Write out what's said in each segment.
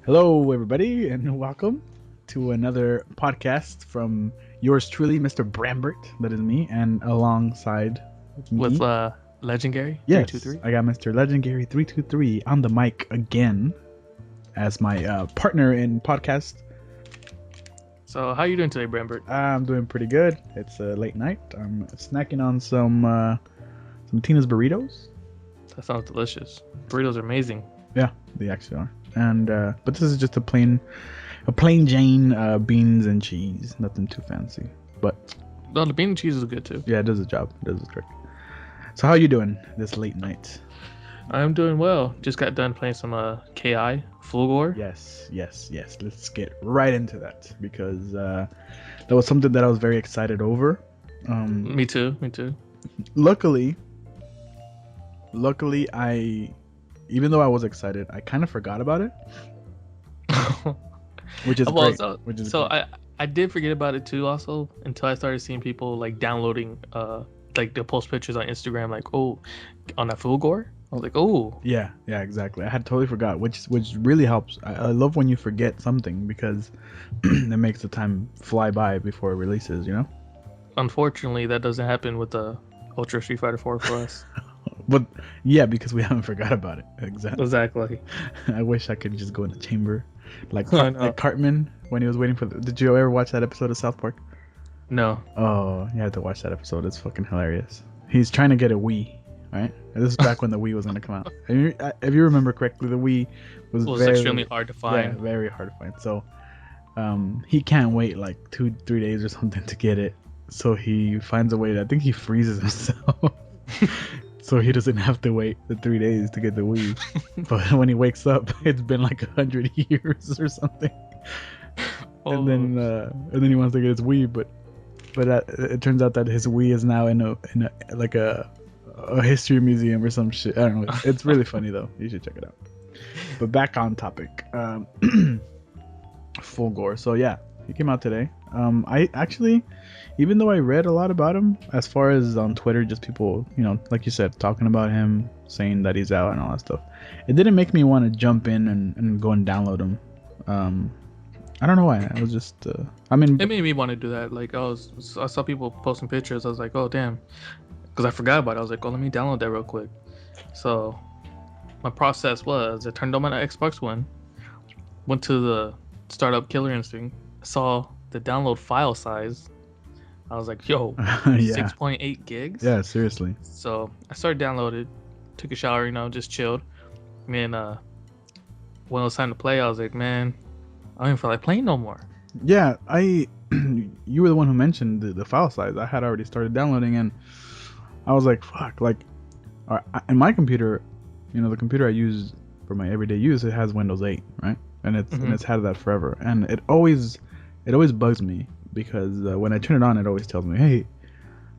Hello, everybody, and welcome to another podcast from yours truly, Mr. Branbert. That is me, and alongside With me, Legendary yes, 323. I got Mr. Legendary 323 on the mic again as my partner in podcast. So how you doing today, Branbert? I'm doing pretty good. It's a late night. I'm snacking on some Tina's burritos. That sounds delicious. Burritos are amazing. Yeah, they actually are. And but this is just a plain Jane beans and cheese. Nothing too fancy, but No, the bean and cheese is good too. yeah, it does the job. It does the trick. So how you doing this late night? I'm doing well. Just got done playing some KI Fulgore. Yes. Let's get right into that because that was something that I was very excited over. Me too. Luckily, even though I was excited, I kind of forgot about it, which is Well, great. So I did forget about it too also until I started seeing people like downloading like they'll post pictures on Instagram like, oh, on that Fulgore. I was like, oh. Yeah, exactly. I had totally forgot, which really helps. I love when you forget something because it makes the time fly by before it releases, you know? Unfortunately, that doesn't happen with the Ultra Street Fighter 4 for us. But yeah, because we haven't forgot about it. Exactly. I wish I could just go in the chamber, like I know. Cartman when he was waiting for. Did you ever watch that episode of South Park? No. Oh, you had to watch that episode. It's fucking hilarious. He's trying to get a Wii, right? And this is back when the Wii was gonna come out. If you remember correctly, the Wii was very, extremely hard to find. Yeah, very hard to find. So, he can't wait like 2-3 days or something to get it. So he finds a way. I think he freezes himself. So he doesn't have to wait the 3 days to get the Wii. But when he wakes up, it's been like 100 years or something. And then he wants to get his Wii, but it turns out that his Wii is now in a history museum or some shit. I don't know. It's really funny though. You should check it out. But back on topic. Fulgore. So yeah, he came out today. I actually, even though I read a lot about him, as far as on Twitter, just people, like you said, talking about him, saying that he's out and all that stuff, it didn't make me want to jump in and go and download him. I don't know why. I was just, it made me want to do that. Like I saw people posting pictures. I was like, oh damn, because I forgot about it. I was like, oh, let me download that real quick. So my process was I turned on my Xbox One, went to the startup Killer Instinct, saw the download file size. I was like, yo, yeah. 6.8 gigs. Yeah, seriously. So I started downloaded, took a shower, just chilled. And when it was time to play, I was like, man, I don't even feel like playing no more. Yeah, you were the one who mentioned the file size. I had already started downloading, and I was like, fuck. Like, in my computer, the computer I use for my everyday use, it has Windows 8, right? And it's had that forever, and it always bugs me because when I turn it on, it always tells me, hey,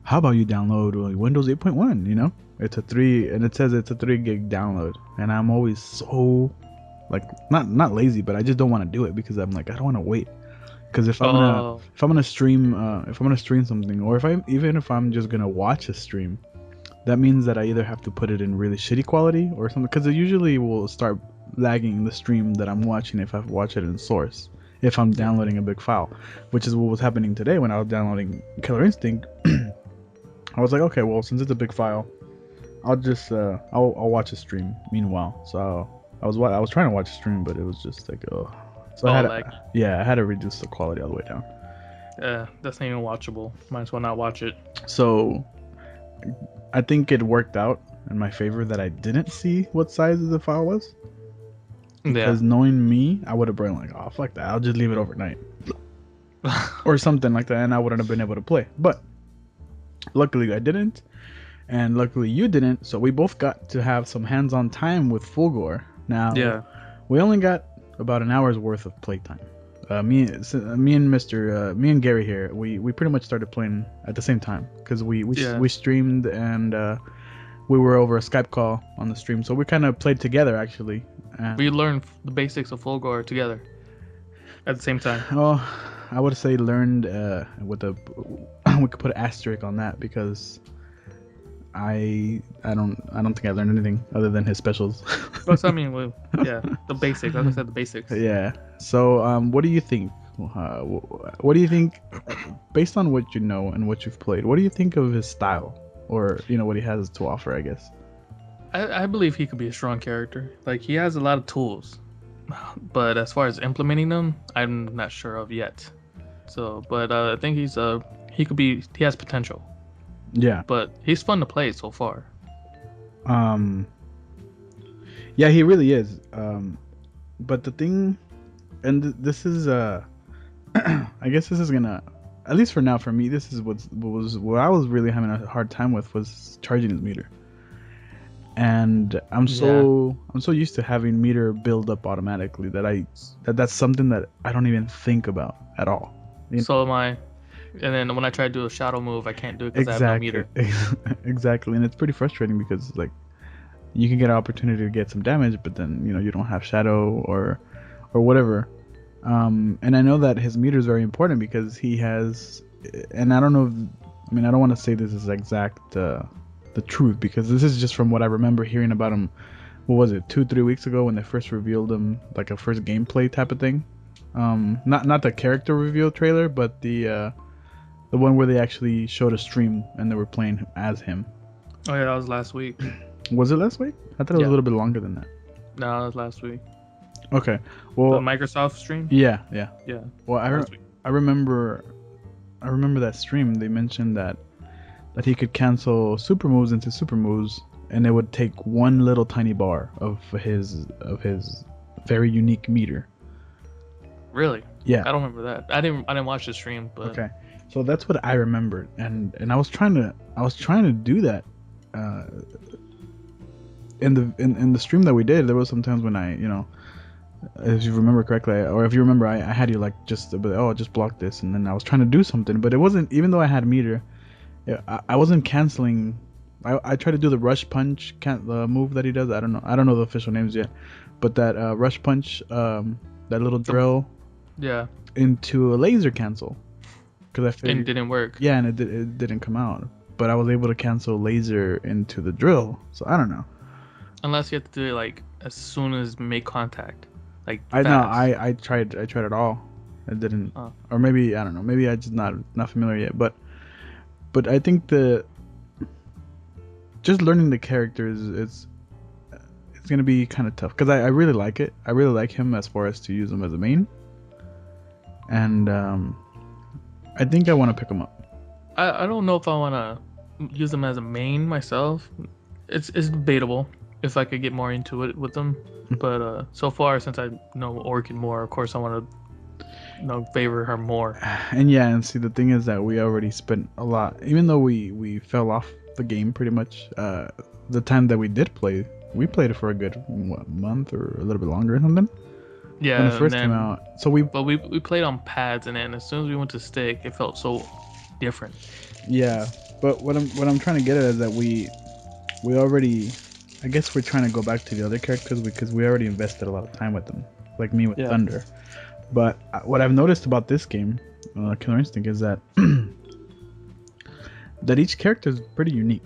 how about you download Windows 8.1? It's a 3, and it says it's a 3 gig download, and I'm always so like not lazy, but I just don't want to do it because I'm like, I don't want to wait. Because if I'm gonna stream something, or if I'm just gonna watch a stream, that means that I either have to put it in really shitty quality or something, because it usually will start lagging the stream that I'm watching if I watch it in source, if I'm downloading a big file, which is what was happening today when I was downloading Killer Instinct. I was like, okay, well, since it's a big file, I'll just I'll watch a stream meanwhile. So I was trying to watch a stream, but it was just like, oh. So I had to reduce the quality all the way down. Yeah, that's not even watchable. Might as well not watch it. So I think it worked out in my favor that I didn't see what size the file was. Because knowing me, I would have been like, oh, fuck that. I'll just leave it overnight. Or something like that, and I wouldn't have been able to play. But luckily I didn't. And luckily you didn't. So we both got to have some hands-on time with Fulgore. Now, we only got about an hour's worth of playtime. Me and Gary here, we pretty much started playing at the same time because we streamed, and we were over a Skype call on the stream, so we kind of played together actually. We learned the basics of Fulgore together at the same time. Oh, I would say learned with a we could put an asterisk on that because I don't think I learned anything other than his specials. But I mean, well, yeah, the basics. Like I said, the basics. Yeah. So, what do you think? What do you think, based on what you know and what you've played? What do you think of his style, or what he has to offer? I guess. I believe he could be a strong character. Like he has a lot of tools, but as far as implementing them, I'm not sure of yet. So, but I think he has potential. Yeah. But he's fun to play so far. Yeah, he really is. But the thing, and this is I guess this is gonna, at least for now, for me, this is what I was really having a hard time with, was charging his meter. And I'm so used to having meter build up automatically that's something that I don't even think about at all. So am I. And then when I try to do a shadow move, I can't do it because I have no meter. Exactly, and it's pretty frustrating because like you can get an opportunity to get some damage, but then you don't have shadow or whatever. And I know that his meter is very important because he has, and I don't know, I don't want to say this is exact the truth, because this is just from what I remember hearing about him. What was it, 2-3 weeks ago when they first revealed him, like a first gameplay type of thing. Not the character reveal trailer, but the one where they actually showed a stream and they were playing as him. Oh yeah, that was last week. Was it last week? I thought it was a little bit longer than that. No, that was last week. Okay, well, the Microsoft stream. Yeah. Well, I remember that stream. They mentioned that he could cancel super moves into super moves, and it would take one little tiny bar of his very unique meter. Really? Yeah. I don't remember that. I didn't watch the stream, but okay. So that's what I remembered, and I was trying to do that. In the stream that we did, there was some times when I, if you remember correctly, or if you remember, I had you like just block this, and then I was trying to do something, but it wasn't, even though I had meter, I wasn't canceling. I tried to do the rush punch the move that he does. I don't know the official names yet, but that rush punch, that little drill, into a laser cancel, because I figured it didn't work. Yeah, and it didn't come out, but I was able to cancel laser into the drill. So I don't know. Unless you have to do it like as soon as make contact, like fast. I tried it all. It didn't, or maybe I don't know. Maybe I just not familiar yet. But I think just learning the characters it's gonna be kind of tough, because I really like it. I really like him as far as to use him as a main, and I think I want to pick him up. I don't know if I want to use him as a main myself. It's debatable if I could get more into it with them, but so far, since I know Orchid more, of course I want to favor her more. And see, the thing is that we already spent a lot, even though we fell off the game pretty much. The time that we did play, we played it for a good month or a little bit longer or something. Yeah, when it first came out. So we played on pads, and then as soon as we went to stick, it felt so different. Yeah, but what I'm trying to get at is that we already, I guess we're trying to go back to the other characters because we already invested a lot of time with them, like me with Thunder. But what I've noticed about this game, Killer Instinct, is that that each character is pretty unique.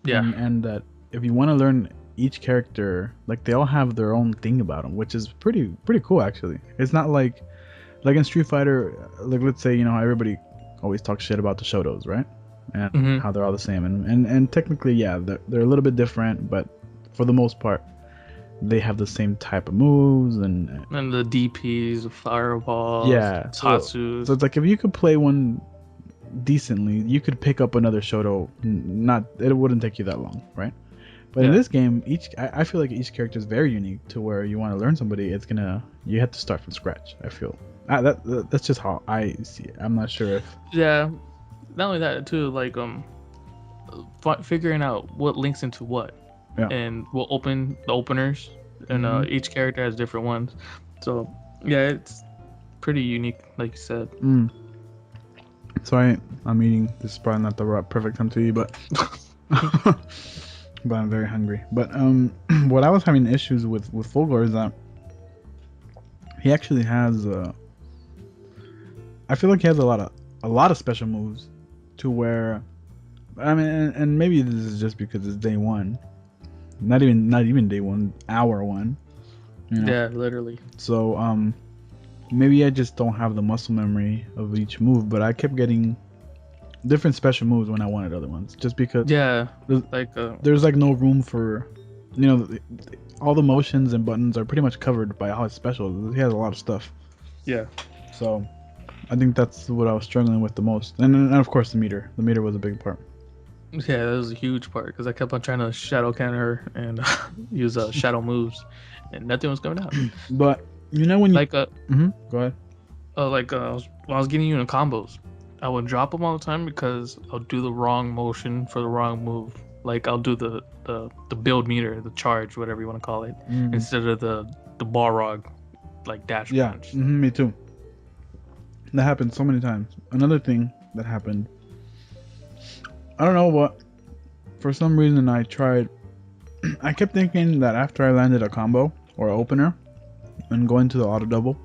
Yeah, and that if you want to learn each character, like they all have their own thing about them, which is pretty cool actually. It's not like in Street Fighter, like let's say everybody always talks shit about the Shotos, right? And how they're all the same, and technically they're a little bit different, but for the most part they have the same type of moves and the DPs, fireballs, Tatsus. So it's like if you could play one decently, you could pick up another Shoto. It wouldn't take you that long, right? But in this game, I feel like each character is very unique to where you want to learn somebody, you have to start from scratch. I feel that's just how I see it. I'm not sure if not only that too, like figuring out what links into what, and what open the openers, and each character has different ones. So it's pretty unique, like you said. Sorry, I'm eating. This is probably not the perfect time to eat, but but I'm very hungry. But what I was having issues with Fulgore is that he actually has I feel like he has a lot of special moves, to where I mean, and maybe this is just because it's day one. Not even day one, hour one. You know. Yeah, literally. So maybe I just don't have the muscle memory of each move, but I kept getting different special moves when I wanted other ones, just because Yeah, there's, like there's like no room for, all the motions and buttons are pretty much covered by all his specials. He has a lot of stuff. yeah. So I think that's what I was struggling with the most, and of course the meter. The meter was a big part. Yeah, that was a huge part because I kept on trying to shadow counter her and use shadow moves, and nothing was coming out. But when you Like go ahead. when I was getting you in combos, I would drop them all the time because I'll do the wrong motion for the wrong move. Like I'll do the build meter, the charge, whatever you want to call it, instead of the Balrog, like dash punch. Me too. That happened so many times. Another thing that happened, I don't know what, for some reason I kept thinking that after I landed a combo or opener and go into the auto double,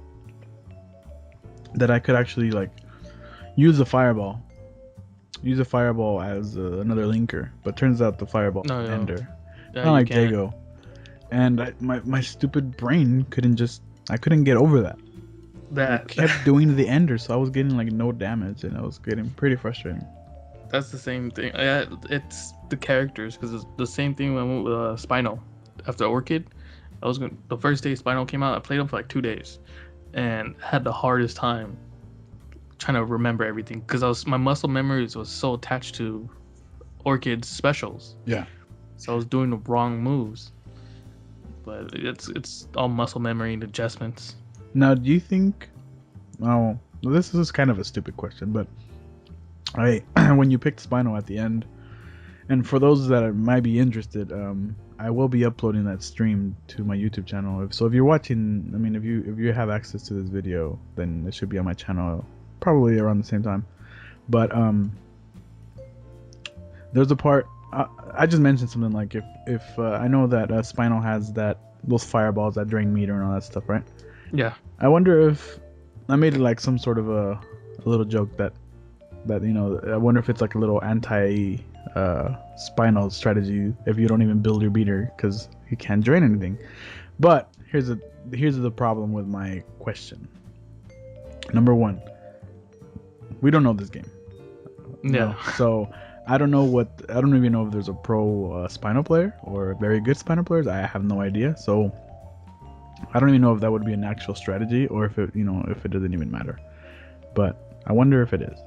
that I could actually like use the fireball as another linker, but turns out the fireball is an ender, kind of like Dago. And my stupid brain I couldn't get over that. I kept doing the ender, so I was getting like no damage, and I was getting pretty frustrating. That's the same thing. It's the characters, because it's the same thing when we went with Spinal. After Orchid, the first day Spinal came out, I played him for like 2 days, and had the hardest time trying to remember everything because my muscle memories was so attached to Orchid's specials. Yeah. So I was doing the wrong moves, but it's all muscle memory and adjustments. Now, do you think? Oh, this is kind of a stupid question, but when you picked Spinal at the end, and for those that might be interested, I will be uploading that stream to my YouTube channel. So if you're watching, I mean, if you have access to this video, then it should be on my channel probably around the same time. But there's a part I just mentioned something like if I know that Spinal has those fireballs that drain meter and all that stuff, right? Yeah. I wonder if I made it like some sort of a little joke that I wonder if it's like a little anti Spinal strategy if you don't even build your beater because he can't drain anything. But here's the problem with my question. Number one, we don't know this game. Yeah. So I don't even know if there's a pro Spinal player or very good Spinal players. I have no idea. So I don't even know if that would be an actual strategy or if it doesn't even matter. But I wonder if it is.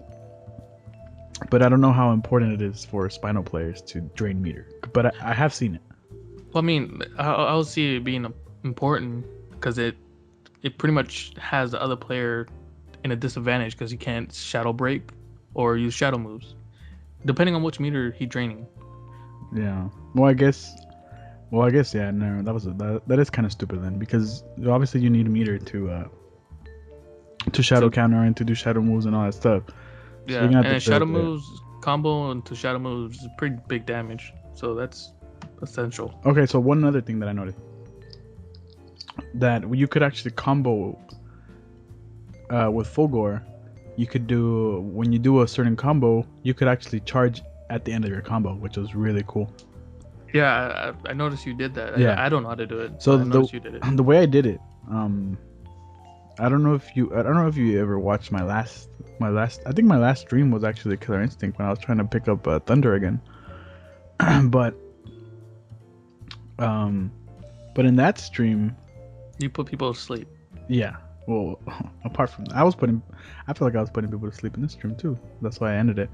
But I don't know how important it is for Spinal players to drain meter. But I have seen it. Well, I mean, I'll see it being important because it pretty much has the other player in a disadvantage because he can't shadow break or use shadow moves, depending on which meter he's draining. Yeah. Well, I guess yeah. No, that is kind of stupid then, because obviously you need a meter to shadow counter and to do shadow moves and all that stuff. Yeah, so and shadow moves combo into shadow moves is pretty big damage, so that's essential. Okay, so one other thing that I noticed, that you could actually combo with Fulgore. You could do, when you do a certain combo, you could actually charge at the end of your combo, which was really cool. Yeah, I noticed you did that. Yeah. I don't know how to do it. So I noticed you did it. The way I did it, I don't know if you ever watched my last I think my last stream was actually Killer Instinct when I was trying to pick up Thunder again. but in that stream, you put people to sleep. Yeah. Well, apart from that, I feel like I was putting people to sleep in this stream too. That's why I ended it.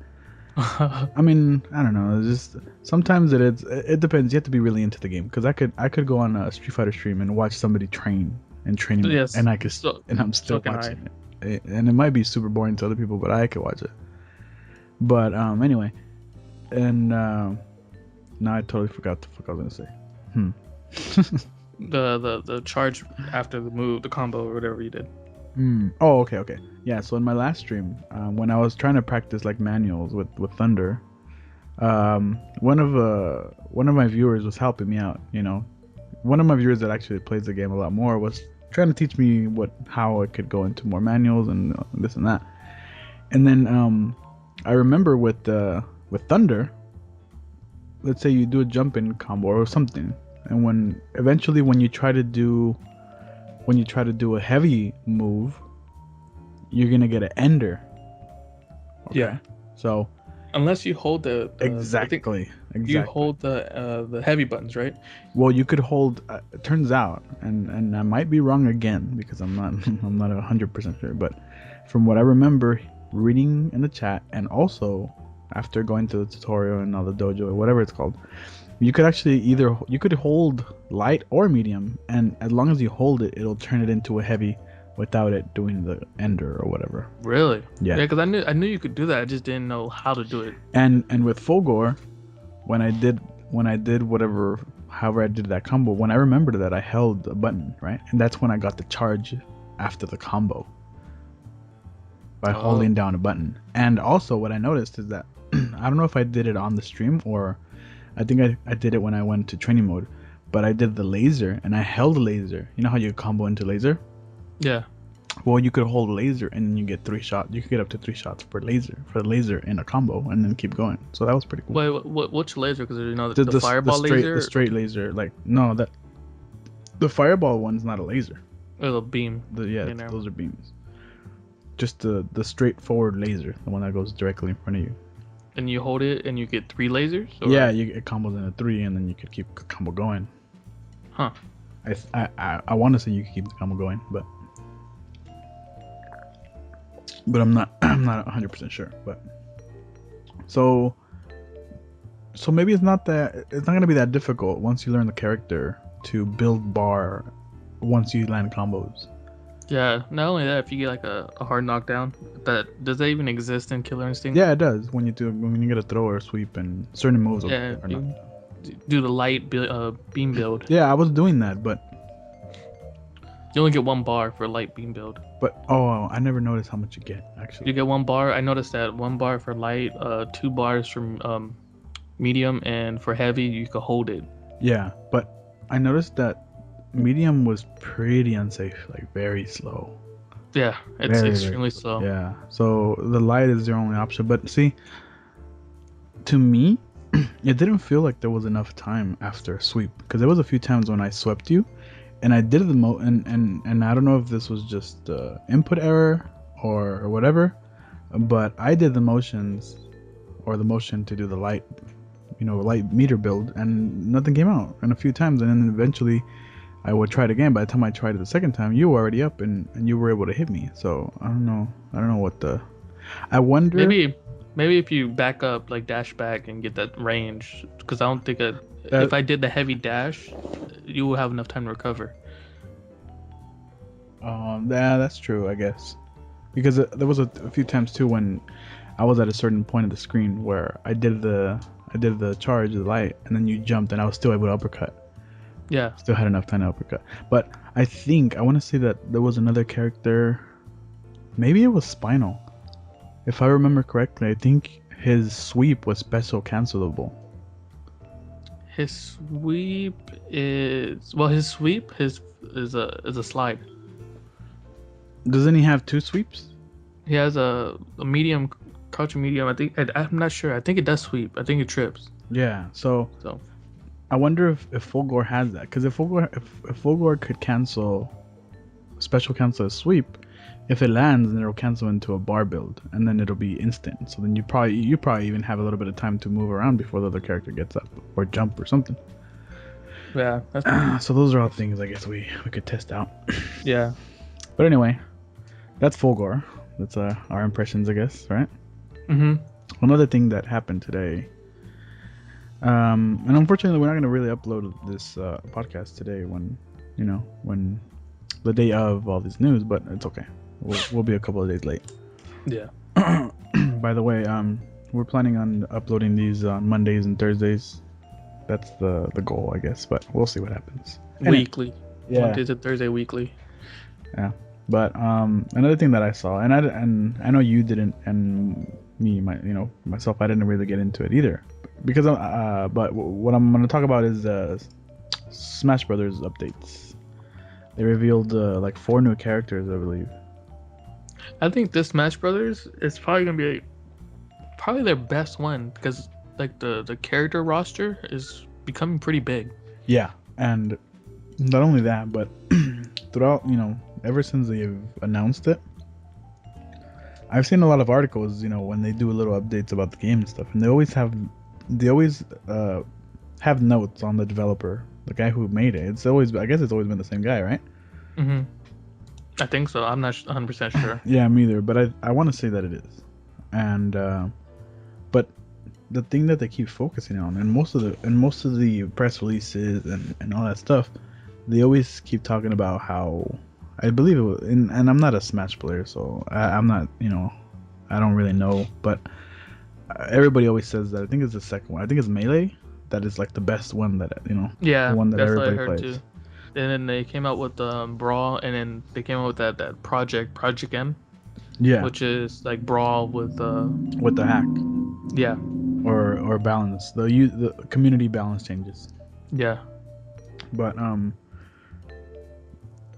I mean, I don't know. It's just sometimes it depends. You have to be really into the game, because I could go on a Street Fighter stream and watch somebody training, yes, and I'm still watching it. And it might be super boring to other people, but I could watch it. But anyway, and now I totally forgot the fuck I was gonna say. The charge after the move, the combo or whatever you did. Oh, okay. Yeah, so in my last stream, when I was trying to practice like manuals with Thunder, one of my viewers was helping me out. One of my viewers that actually plays the game a lot more was trying to teach me how I could go into more manuals and this and that. And then I remember with With Thunder, let's say you do a jump in combo or something, and when you try to do a heavy move, you're gonna get an ender. Okay? Yeah. So unless you hold the exactly. you hold the heavy buttons, right? Well, you could hold. It turns out, and I might be wrong again because I'm not 100% sure, but from what I remember reading in the chat, and also after going to the tutorial and all the dojo or whatever it's called, you could actually you could hold light or medium, and as long as you hold it, it'll turn it into a heavy without it doing the ender or whatever. Really? Yeah. Yeah, because I knew you could do that. I just didn't know how to do it. And with Fulgore, when I did however I did that combo, when I remembered that, I held a button, right? And that's when I got the charge after the combo by holding down a button. And also what I noticed is that I don't know if I did it on the stream or I think I did it when I went to training mode, but I did the laser and I held the laser. You know how you combo into laser? Yeah. Well, you could hold laser and you get 3 shots. You could get up to 3 shots for the laser in a combo and then keep going. So that was pretty cool. Wait, which laser? Because the fireball laser. The straight laser. Like no, that the fireball one's not a laser. Or the beam. Those are beams. Just the straightforward laser, the one that goes directly in front of you. And you hold it and you get 3 lasers? Or? Yeah, it combos into 3 and then you could keep the combo going. Huh. I want to say you could keep the combo going, but I'm not 100% sure. But so maybe it's not gonna be that difficult once you learn the character to build bar once you land combos. Yeah, not only that, if you get like a hard knockdown, does that even exist in Killer Instinct? Yeah, it does. When you get a throw or a sweep and certain moves are not. Do the light beam build. Yeah, I was doing that, but you only get 1 bar for light beam build. But I never noticed how much you get actually. You get 1 bar. I noticed that 1 bar for light, 2 bars from medium, and for heavy you could hold it. Yeah, but I noticed that medium was pretty unsafe, like very slow. Yeah, it's extremely slow. Yeah, so the light is your only option. But see, to me, it didn't feel like there was enough time after a sweep, because there was a few times when I swept you, and I did and I don't know if this was just input error or whatever, but I did the motion to do the light meter build, and nothing came out, and a few times, and then eventually I would try it again. By the time I tried it the second time, you were already up and you were able to hit me. So I don't know what I wonder. Maybe if you back up, like dash back and get that range, because I don't think if I did the heavy dash, you will have enough time to recover. Yeah, that's true, I guess, because there was a few times too when I was at a certain point of the screen where I did the charge, the light, and then you jumped, and I was still able to uppercut. Yeah. Still had enough time to uppercut. But I want to say that there was another character. Maybe it was Spinal. If I remember correctly, I think his sweep was special cancelable. His sweep is a slide. Doesn't he have 2 sweeps? He has a medium, crouching medium. I'm not sure. I think it does sweep. I think it trips. Yeah. So I wonder if Fulgore has that, because if Fulgore could special cancel a sweep, if it lands, then it'll cancel into a bar build, and then it'll be instant. So then you probably even have a little bit of time to move around before the other character gets up or jump or something. Yeah. So those are all things I guess we could test out. Yeah. But anyway, that's Fulgore. That's our impressions, I guess, right? Mhm. Another thing that happened today. And unfortunately, we're not going to really upload this podcast today when the day of all this news, but it's okay. We'll be a couple of days late. Yeah. By the way, we're planning on uploading these on Mondays and Thursdays. That's the goal, I guess, but we'll see what happens. Weekly. Yeah. Monday to Thursday weekly. Yeah. But another thing that I saw, and I know you didn't, and me, myself, I didn't really get into it either, because but what I'm going to talk about is Smash Brothers updates. They revealed like 4 new characters, I believe. I think this Smash Brothers is probably gonna be probably their best one because like the character roster is becoming pretty big. Yeah, and not only that, but throughout, ever since they've announced it, I've seen a lot of articles, when they do little updates about the game and stuff, and they always have notes on the developer, the guy who made it. I guess it's always been the same guy, right? Mm-hmm. I think so. I'm not 100% sure. Yeah, me either, but I want to say that it is. And but the thing that they keep focusing on, and most of the press releases and all that stuff, they always keep talking about how, I believe it was, and I'm not a Smash player, so I'm not, I don't really know, but everybody always says that. I think it's the second one. I think it's Melee that is like the best one that, Yeah, the one that that's what I everybody heard plays. too. And then they came out with Brawl, and then they came out with that Project M, Yeah, which is like Brawl with with the hack yeah, or balance, the community balance changes. yeah, But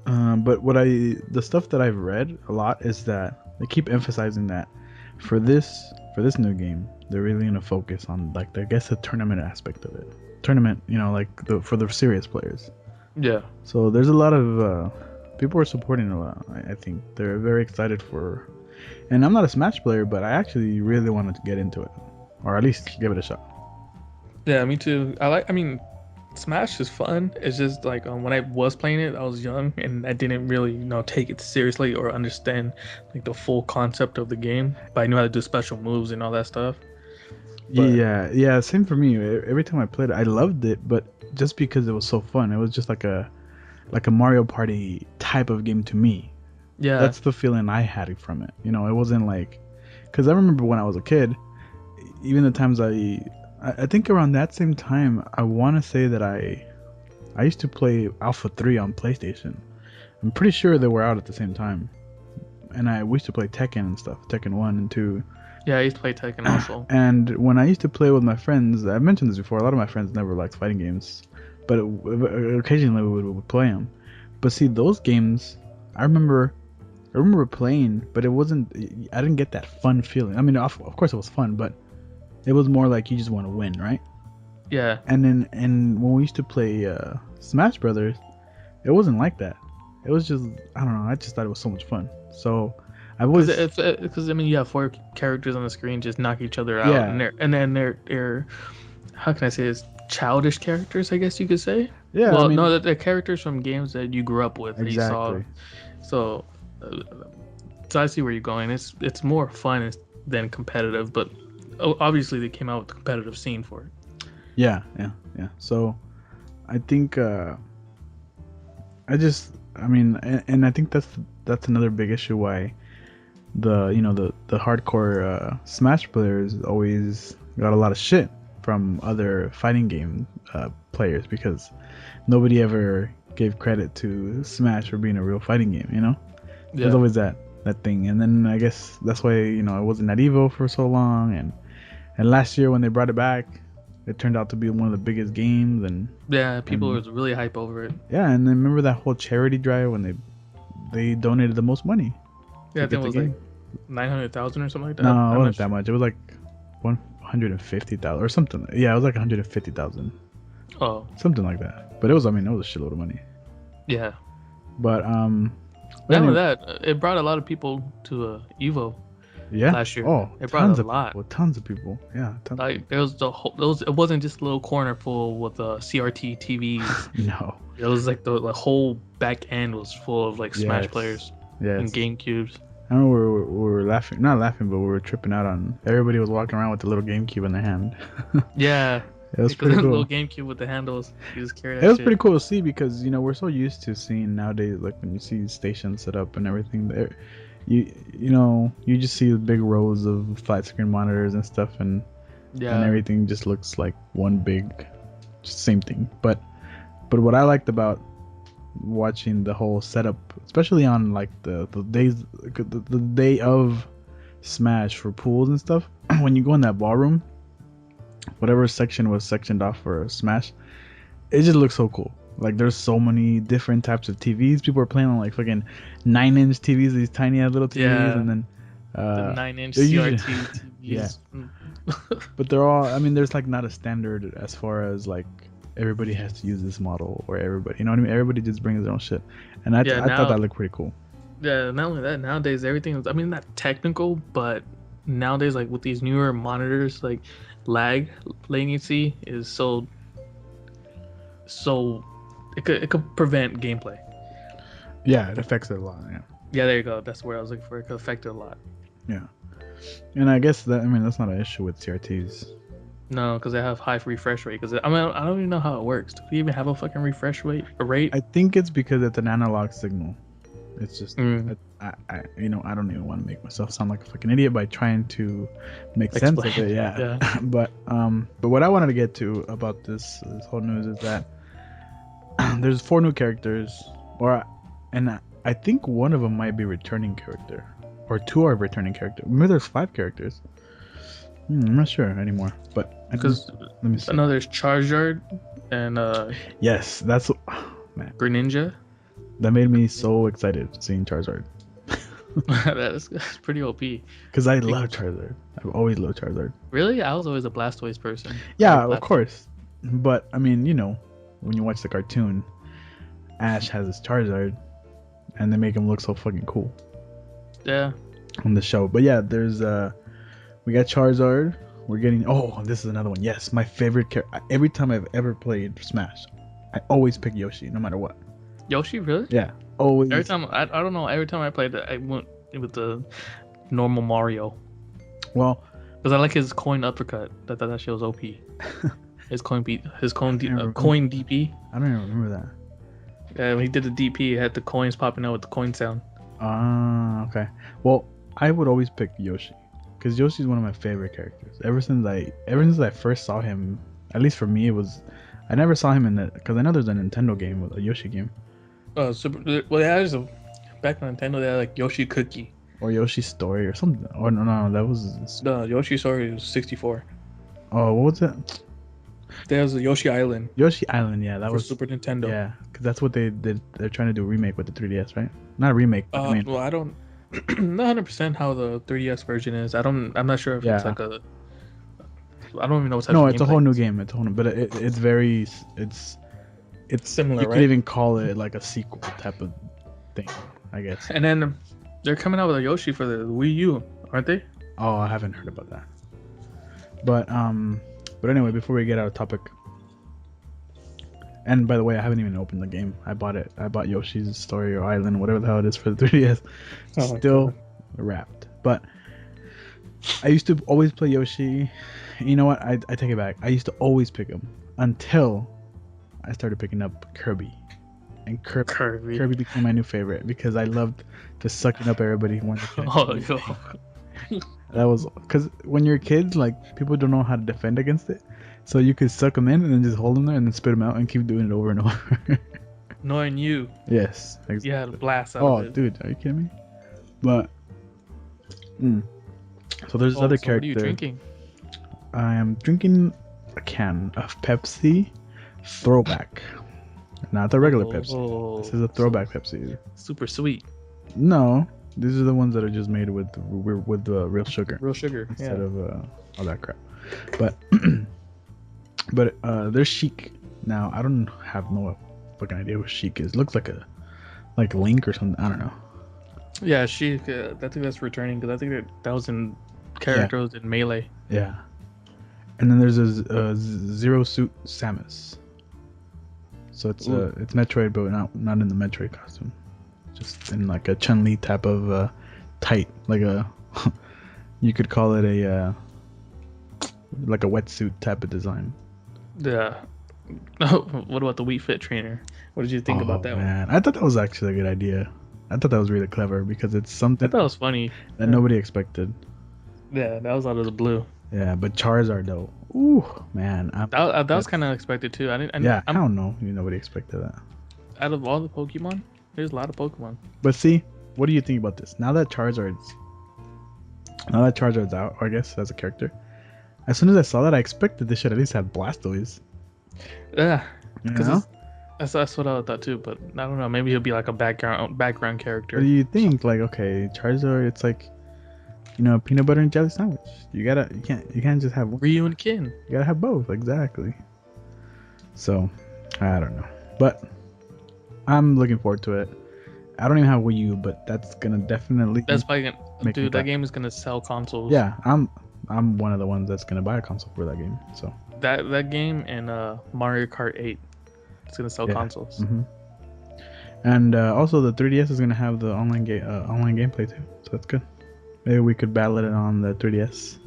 the stuff that I've read a lot is that they keep emphasizing that for this new game, they're really gonna focus on, like, I guess, the tournament aspect of it. Tournament, like for the serious players. yeah. So there's a lot of people are supporting a lot. I think they're very excited for, and I'm not a Smash player, but I actually really wanted to get into it, or at least give it a shot. Yeah, me too. I mean, Smash is fun. It's just like when I was playing it, I was young and I didn't really, take it seriously or understand like the full concept of the game. But I knew how to do special moves and all that stuff. But Yeah, same for me. Every time I played it, I loved it, but just because it was so fun, it was just like a Mario Party type of game to me. yeah, That's the feeling I had from it. It wasn't like, because I remember when I was a kid, even the times I think around that same time, I want to say that I used to play Alpha 3 on PlayStation. I'm pretty sure they were out at the same time. And we used to play Tekken and stuff, Tekken 1 and 2. yeah. I used to play Tekken also. And when I used to play with my friends, I've mentioned this before, a lot of my friends never liked fighting games, but occasionally we would play them. But see, those games, I remember playing, but it wasn't, I didn't get that fun feeling. I mean, of course it was fun, but it was more like you just want to win, right? Yeah, And when we used to play Smash Brothers, it wasn't like that. It was just, I don't know, I just thought it was so much fun. So I've always, because I mean, you have 4 characters on the screen just knock each other out, Yeah. and then they're how can I say this? Childish characters, I guess you could say. yeah, Well, I mean, no, they're characters from games that you grew up with. That you saw. exactly. So, so I see where you're going. It's more fun than competitive, but obviously they came out with the competitive scene for it. Yeah. So I think I mean, and I think that's another big issue why the hardcore Smash players always got a lot of shit from other fighting game players, because nobody ever gave credit to Smash for being a real fighting game. Yeah. There's always that thing, and then I guess that's why it wasn't at Evo for so long, and last year when they brought it back, it turned out to be one of the biggest games, and Yeah, people was really hype over it. yeah, and then remember that whole charity drive when they donated the most money. Yeah, I to think it get was the like game. 900,000 or something like that. No, it I'm wasn't not that much. It was like 150,000 or something. Yeah, it was like 150,000, sure. Oh, something like that. But it was a shitload of money. yeah. But Not only anyway, that, it brought a lot of people to Evo yeah. last year. Oh, It brought tons a of lot. people. Tons of people. Yeah. Like there was it wasn't just a little corner full with CRT TVs. No. It was like the whole back end was full of like Smash Yes. players Yes. and GameCubes. I remember we were laughing, not laughing, but we were tripping out on. Everybody was walking around with the little GameCube in their hand. Yeah, It was because pretty the cool. little GameCube with the handles. You just carry that. It was shit. pretty cool to see, because we're so used to seeing nowadays, like when you see stations set up and everything there, you just see the big rows of flat screen monitors and stuff, and Yeah, everything just looks like one big, just same thing. But what I liked about watching the whole setup, especially on like the day of Smash for pools and stuff, when you go in that ballroom, whatever section was sectioned off for Smash, it just looks so cool. Like there's so many different types of TVs. People are playing on like fucking 9-inch TVs, these tiny ass little TVs, Yeah. and then the 9-inch they're CRT usually- TV. He's But they're all. I mean, there's like not a standard as far as like everybody has to use this model or everybody. You know what I mean? Everybody just brings their own shit, and I thought that looked pretty cool. Yeah, not only that, nowadays everything is, I mean, not technical, but nowadays, like with these newer monitors, like latency is so it could prevent gameplay. Yeah, it affects it a lot. Yeah. Yeah, there you go. That's where I was looking for. It could affect it a lot. Yeah, and I guess that that's not an issue with CRTs. No, because they have high refresh rate. Because I mean, I don't even know how it works. Do we even have a fucking refresh rate? I think it's because it's an analog signal. It's just I I don't even want to make myself sound like a fucking idiot by trying to make sense of it. Yeah. but what I wanted to get to about this whole news is that there's 4 new characters, and I think one of them might be returning character, or 2 are returning character. Maybe there's 5 characters. I'm not sure anymore, but because let me see. I know there's Charizard and yes, that's man. Greninja. That made me so excited seeing Charizard. That's pretty OP. Because I love Charizard. I've always loved Charizard. Really? I was always a Blastoise person. Yeah, of course. But, I mean, you know, when you watch the cartoon, Ash has his Charizard, and they make him look so fucking cool. Yeah. On the show. But yeah, there's, we got Charizard. We're getting, this is another one. Yes, my favorite character. Every time I've ever played Smash, I always pick Yoshi, no matter what. Yoshi, really? Yeah, always. Every time I don't know. Every time I played it, I went with the normal Mario. Well, because I like his coin uppercut. That shit was OP. His coin DP. I don't even remember that. Yeah, when he did the DP, he had the coins popping out with the coin sound. Okay. Well, I would always pick Yoshi, because Yoshi's one of my favorite characters. Ever since I first saw him, at least for me, it was. I never saw him in the, because I know there's a Nintendo game, a Yoshi game. Well, yeah, back on Nintendo, they had like Yoshi Cookie. Or Yoshi Story or something. Oh, no, that was... No, Yoshi Story was 64. Oh, what was it? There was a Yoshi Island. Yoshi Island, yeah. That was Super Nintendo. Yeah, because that's what they did. They're trying to do a remake with the 3DS, right? Not a remake, but I mean... Well, I don't... not 100% how the 3DS version is. I'm not sure if it's like a... I don't even know what type of it's a whole new game. It's a whole new... But it's very... It's similar, you right? could even call it like a sequel type of thing, I guess. And then they're coming out with a Yoshi for the Wii U, aren't they? Oh, I haven't heard about that. But anyway, before we get out of topic, and by the way, I haven't even opened the game. I bought it. I bought Yoshi's Story or Island, whatever the hell it is for the 3DS. Still wrapped. But I used to always play Yoshi. You know what? I take it back. I used to always pick him until I started picking up Kirby, and Kirby became my new favorite because I loved just sucking up everybody. That was because when you're kids, like, people don't know how to defend against it, so you could suck them in and then just hold them there and then spit them out and keep doing it over and over. Knowing you, yes, exactly. You had a blast out of it. Oh, dude, are you kidding me? But so there's other character. What are you drinking? I am drinking a can of Pepsi Throwback, not the regular Pepsi. This is a throwback Pepsi. Super sweet. No, these are the ones that are just made with real sugar. Real sugar instead of all that crap. But there's Chic now. I don't have no fucking idea what Chic is. Looks like Link or something. I don't know. Yeah, Chic. I think that's returning because I think that was in characters in Melee. Yeah. And then there's a Zero Suit Samus. So it's Metroid, but not in the Metroid costume. Just in like a Chun-Li type of tight, like you could call it like a wetsuit type of design. Yeah. What about the Wii Fit trainer? What did you think about that one? I thought that was actually a good idea. I thought that was really clever because it's something I thought it was funny that nobody expected. Yeah, that was out of the blue. Yeah, but Charizard though, ooh man, that was kind of unexpected too. I don't know. Nobody expected that. Out of all the Pokemon, there's a lot of Pokemon. But see, what do you think about this? Now that Charizard's out, or I guess as a character, as soon as I saw that, I expected this should at least have Blastoise. Yeah, because that's what I thought too. But I don't know. Maybe he'll be like a background character. What do you think? Like, okay, Charizard, it's like a peanut butter and jelly sandwich. You can't just have one. Ryu and Kin. You gotta have both, exactly. So, I don't know, but I'm looking forward to it. I don't even have Wii U, but that's gonna definitely. That's probably gonna, Make me dude. That buy. game is gonna sell consoles. Yeah, I'm one of the ones that's gonna buy a console for that game. So That game and Mario Kart 8, it's gonna sell consoles. hmm And also the 3DS is gonna have the online gameplay too, so that's good. Maybe we could battle it on the 3DS.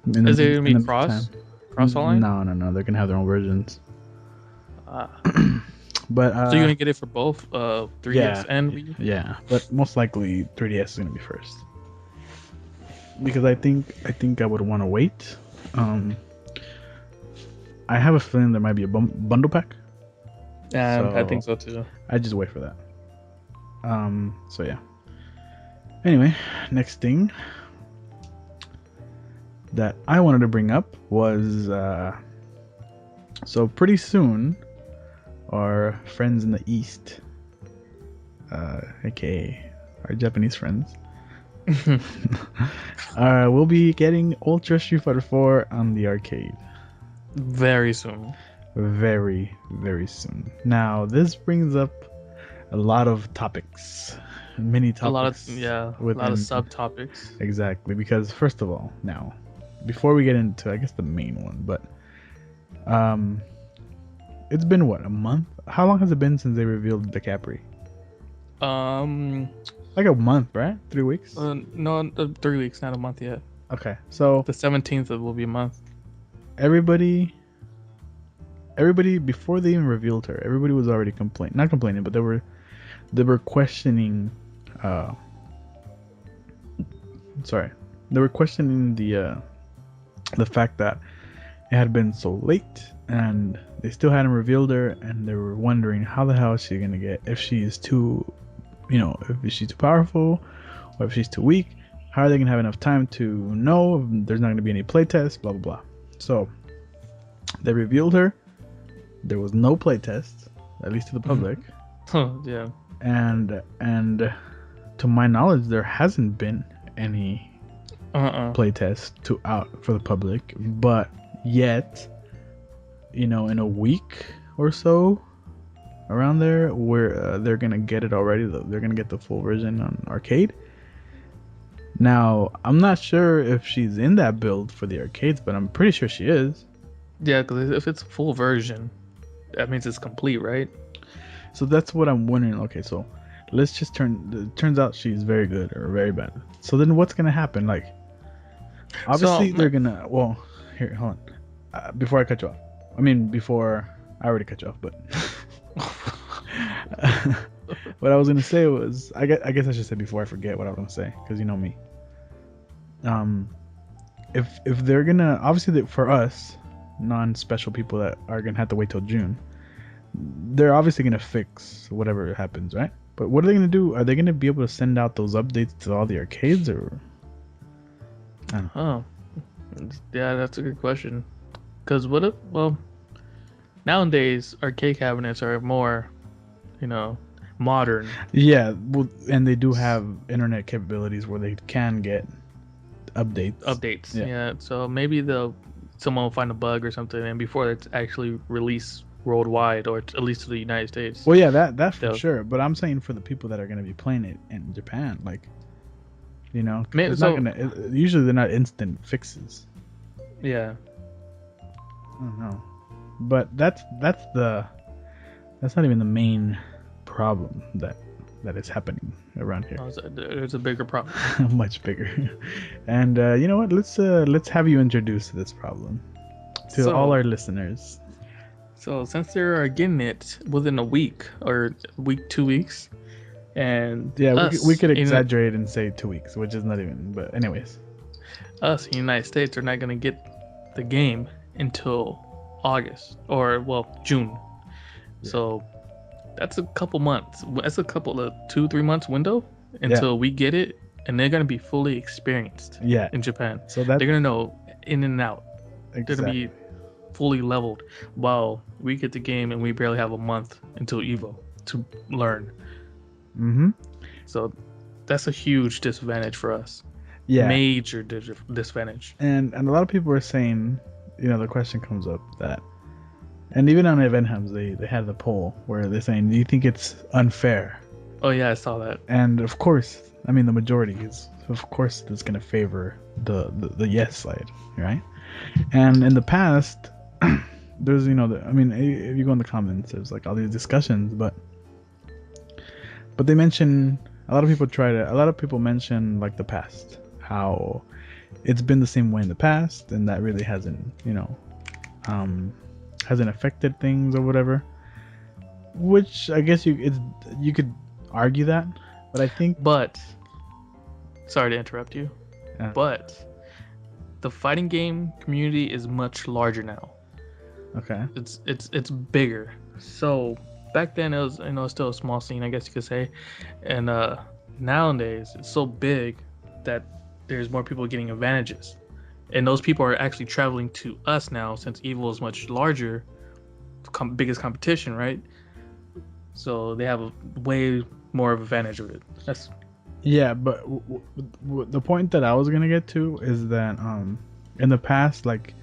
Is it gonna be cross online? No. They're gonna have their own versions. Ah. But So you're gonna get it for both 3DS and Wii U? Yeah, but most likely 3DS is gonna be first. Because I think I would want to wait. I have a feeling there might be a bundle pack. Yeah, I think so too. I just wait for that. So yeah. Anyway, next thing that I wanted to bring up was so pretty soon our friends in the East, aka our Japanese friends, we'll be getting Ultra Street Fighter 4 on the arcade. Very soon. Very, very soon. Now, this brings up a lot of topics. Many topics. A lot of subtopics. Exactly, because first of all, now, before we get into, I guess, the main one, but it's been what, a month? How long has it been since they revealed the Capri? Like a month, right? 3 weeks? No, 3 weeks, not a month yet. Okay, so the 17th will be a month. Everybody before they even revealed her, everybody was already not complaining, but they were questioning. They were questioning the fact that it had been so late and they still hadn't revealed her, and they were wondering how the hell is she gonna get, if she's too powerful or if she's too weak. How are they gonna have enough time to know if there's not gonna be any playtests? Blah blah blah. So they revealed her. There was no playtest, at least to the public. Yeah. And to my knowledge, there hasn't been any playtest out for the public. But yet, in a week or so, around there, where they're gonna get it already. They're gonna get the full version on arcade. Now, I'm not sure if she's in that build for the arcades, but I'm pretty sure she is. Yeah, because if it's a full version, that means it's complete, right? So that's what I'm wondering. Okay, so let's just turns out she's very good or very bad. So then what's gonna happen? Like, obviously they're gonna. Well, here, hold on. Before I cut you off. Before I already cut you off, but what I was gonna say was, I guess I should say before I forget what I was gonna say, because you know me. If they're gonna, obviously for us non-special people that are gonna have to wait till June, they're obviously gonna fix whatever happens, right? But what are they gonna do? Are they gonna be able to send out those updates to all the arcades, or? I don't know. Oh, yeah, that's a good question. Because nowadays arcade cabinets are more, modern. Yeah, well, and they do have internet capabilities where they can get updates. Yeah. So maybe someone will find a bug or something, and before it's actually released worldwide, or at least to the United States. Well, yeah, that's for sure. But I'm saying for the people that are going to be playing it in Japan, like, it's not gonna. Usually they're not instant fixes. Yeah. I don't know, but that's not even the main problem that is happening around here. There's a bigger problem. Much bigger. And you know what? Let's have you introduce this problem to all our listeners. So since they are getting it within a week or 2 weeks, and we could exaggerate and say 2 weeks, which is not even. But anyways, us in the United States are not going to get the game until August or June. Yeah. So that's a couple months. That's a couple of 2-3 months window until we get it, and they're gonna be fully experienced. Yeah. In Japan, so they're gonna know in and out. Exactly. They're gonna be fully leveled, while we get the game and we barely have a month until Evo to learn. So that's a huge disadvantage for us. Yeah, Major disadvantage. and a lot of people are saying, the question comes up that, and even on Event Hubs, they had the poll where they're saying, do you think it's unfair? Oh yeah, I saw that. And of course, I mean, the majority is, of course, it's going to favor the yes side, right? And in the past, there's, I mean, if you go in the comments, there's like all these discussions, but they mention, a lot of people mention like the past, how it's been the same way in the past, and that really hasn't, hasn't affected things or whatever. Which I guess you could argue that, but I think. But sorry to interrupt you, Yeah. but the fighting game community is much larger now. Okay. It's bigger. So back then it was still a small scene, I guess you could say, and nowadays it's so big that there's more people getting advantages, and those people are actually traveling to us now since Evil is much larger, biggest competition, right? So they have a way more of advantage of it. That's Yeah, but the point that I was gonna get to is that in the past, like,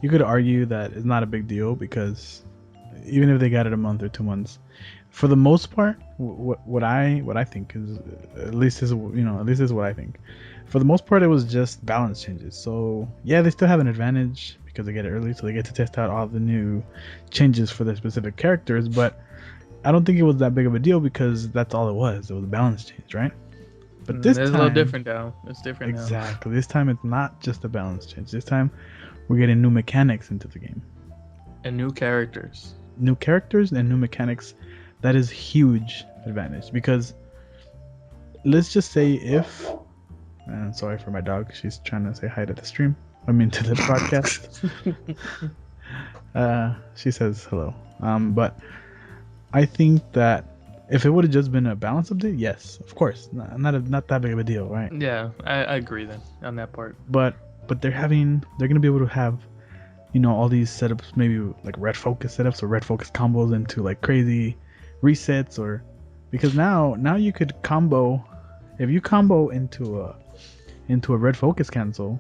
you could argue that it's not a big deal because even if they got it a month or 2 months, for the most part, what I think is, at least is what I think. For the most part, it was just balance changes. So yeah, they still have an advantage because they get it early, so they get to test out all the new changes for their specific characters. But I don't think it was that big of a deal because that's all it was. It was a balance change, right? But this it's time, a little different now. It's different exactly. This time it's not just a balance change. This time we're getting new mechanics into the game. And new characters. New characters and new mechanics. That is huge advantage because let's just say if, and sorry for my dog, she's trying to say hi to the stream. I mean to the podcast. She says hello. But I think that if it would have just been a balance update, yes, of course, not that big of a deal, right? Yeah, I agree then on that part. But they're gonna be able to have, all these setups, maybe like red focus setups or red focus combos into like crazy resets, or because now you could combo, if you combo into a red focus cancel,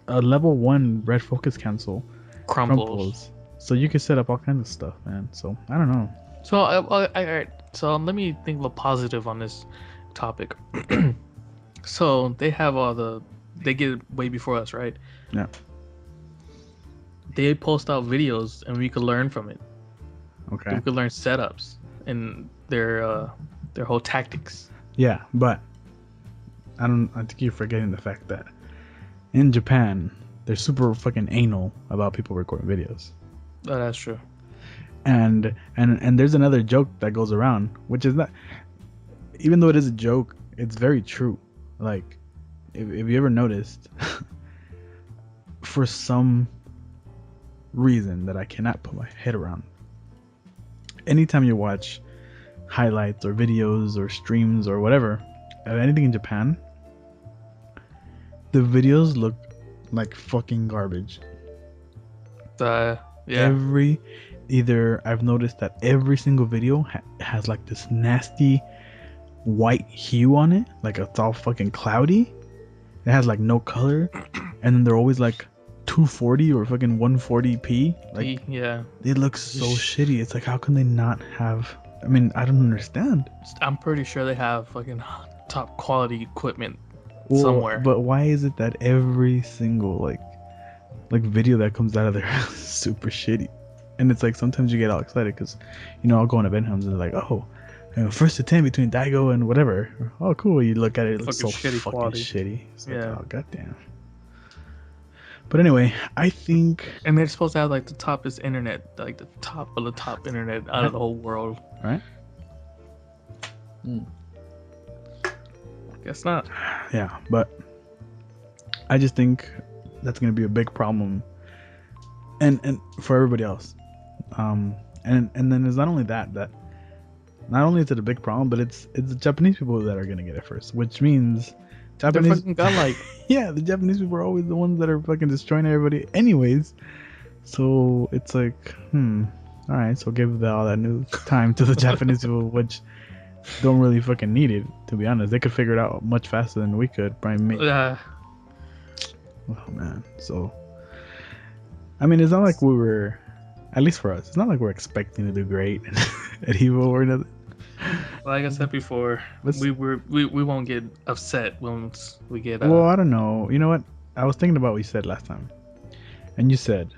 a level 1 red focus cancel crumples. So you could set up all kinds of stuff, man. So I don't know. So alright. So let me think of a positive on this topic. So they get it way before us, right? Yeah. They post out videos and we could learn from it. Okay. We could learn setups and their whole tactics. Yeah, but I think you're forgetting the fact that in Japan they're super fucking anal about people recording videos. Oh, that's true. And there's another joke that goes around, which is that even though it is a joke, it's very true. Like, if you ever noticed, for some reason that I cannot put my head around, anytime you watch highlights or videos or streams or whatever of anything in Japan, the videos look like fucking garbage. Yeah. Either I've noticed that every single video has like this nasty white hue on it, like it's all fucking cloudy. It has like no color, and then they're always like 240 or fucking 140p. Like, yeah, they look so shitty. It's like, how can they not have? I mean, I don't understand. I'm pretty sure they have fucking top quality equipment somewhere. But why is it that every single like video that comes out of there is super shitty? And it's like sometimes you get all excited because, I'll go on event homes and they're like, oh, first attempt between Daigo and whatever. Oh, cool. You look at it, it looks so fucking shitty. It's like, oh, goddamn. But anyway, I think. And they're supposed to have like the toppest internet, like the top of the top internet out of the whole world. Right? Guess not. Yeah, but I just think that's going to be a big problem. And for everybody else. And then it's not only that not only is it a big problem, but it's the Japanese people that are gonna get it first, which means Japanese. They're fucking godlike. Yeah, the Japanese people are always the ones that are fucking destroying everybody, anyways. So it's like, all right, so give all that new time to the Japanese people, which don't really fucking need it, to be honest. They could figure it out much faster than we could. Probably make. Yeah. Oh man. So, I mean, it's not like we were, at least for us, it's not like we're expecting to do great at Evo or nothing. Like I said before, we won't get upset once we get. Well, I don't know. You know what? I was thinking about what you said last time, and you said,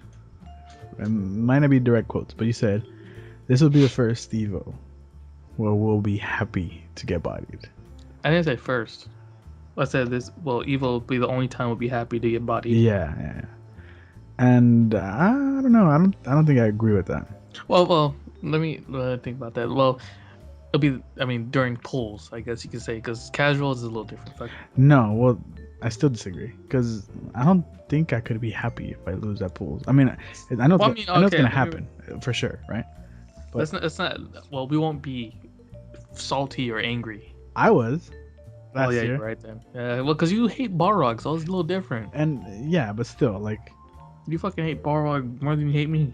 it might not be direct quotes, but you said, this will be the first Evo where we'll be happy to get bodied. I didn't say first. I said this. Well, Evo will be the only time we'll be happy to get bodied. Yeah. And I don't know. I don't think I agree with that. Well, let me think about that. Well, it'll be. I mean, during pulls, I guess you could say, because casual is a little different. Like, No, well, I still disagree because I don't think I could be happy if I lose at pools. I mean, I know, I know it's gonna happen for sure, right? But it's not. Well, we won't be salty or angry. I was last year. You're right then. Yeah, well, because you hate Balrog, so it's a little different. And yeah, but still, like, you fucking hate Balrog more than you hate me.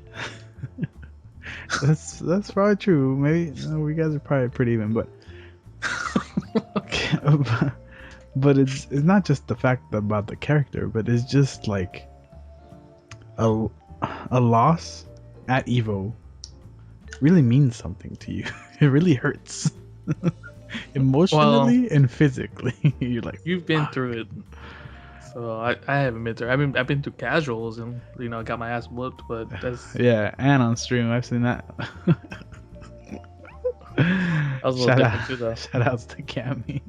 that's probably true. Maybe we guys are probably pretty even, but but it's not just the fact about the character, but it's just like a loss at Evo really means something to you. It really hurts. Emotionally and physically. You're like, you've been through it. So I haven't been through. I've been through casuals and got my ass whooped, but that's yeah, and on stream I've seen that. That was a little different too, though. Shout outs to Cammy.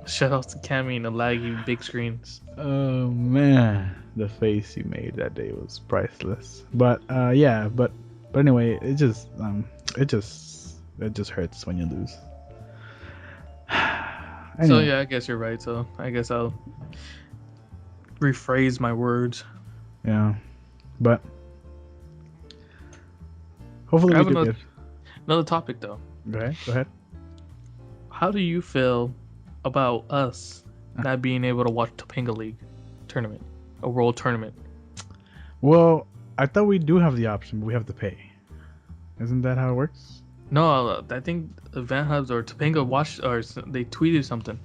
Shout outs to Cammy and the laggy big screens. Oh man, the face you made that day was priceless. But yeah, but anyway, it just hurts when you lose. Anyway. So yeah, I guess you're right. So I guess I'll rephrase my words. Yeah, but hopefully we can get another topic though. Go ahead. How do you feel about us not being able to watch Topanga League tournament, a world tournament? Well, I thought we do have the option, but we have to pay. Isn't that how it works? No, I think Event Hubs or Topanga watched, or they tweeted something.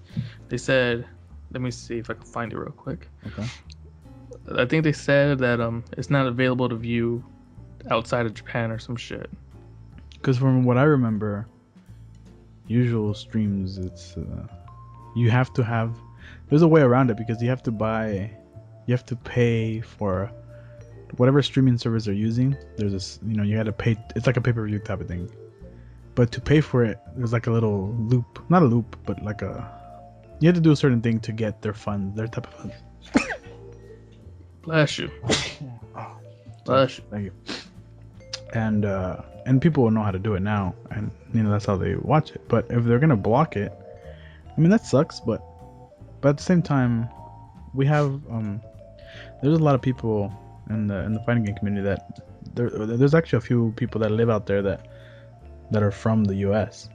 They said, let me see if I can find it real quick. Okay. I think they said that it's not available to view outside of Japan or some shit. Because from what I remember, usual streams, it's you have to have. There's a way around it because you have to pay for whatever streaming service they're using. There's this, you got to pay. It's like a pay-per-view type of thing. But to pay for it, there's like a little loop, not a loop, but like you have to do a certain thing to get their funds, their type of funds. Bless you. Oh, bless you. Thank you. And people will know how to do it now, and that's how they watch it. But if they're gonna block it, I mean that sucks. But at the same time, we have there's a lot of people in the fighting game community that there's actually a few people that live out there that are from the US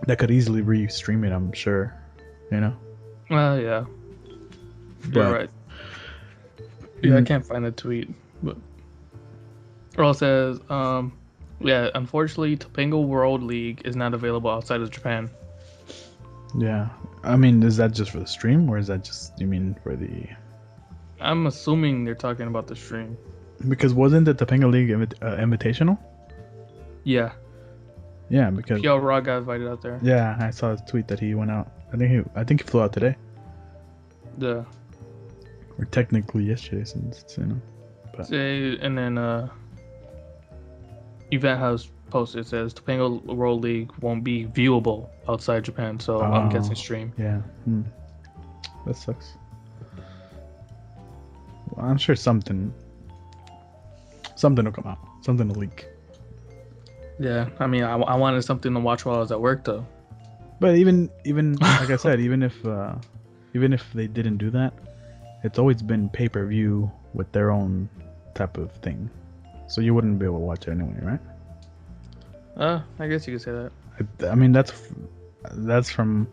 that could easily re-stream it, I'm sure, Well, yeah. You're right. Yeah, I can't find the tweet, but Earl says, yeah, unfortunately, Topanga World League is not available outside of Japan. Yeah, I mean, is that just for the stream, or is that just, you mean for the... I'm assuming they're talking about the stream. Because wasn't the Topanga League invitational? Yeah. Yeah, because PL Raw got invited out there. Yeah, I saw his tweet that he went out. I think he flew out today. Yeah. Or technically yesterday, since But. And then Event House posted, says Topanga World League won't be viewable outside Japan, so I'm guessing stream. Yeah. That sucks. Well, I'm sure something will come out. Something will leak. Yeah, I mean, I wanted something to watch while I was at work, though. But even like I said, even if they didn't do that, it's always been pay-per-view with their own type of thing, so you wouldn't be able to watch it anyway, right? I guess you could say that. I mean, that's from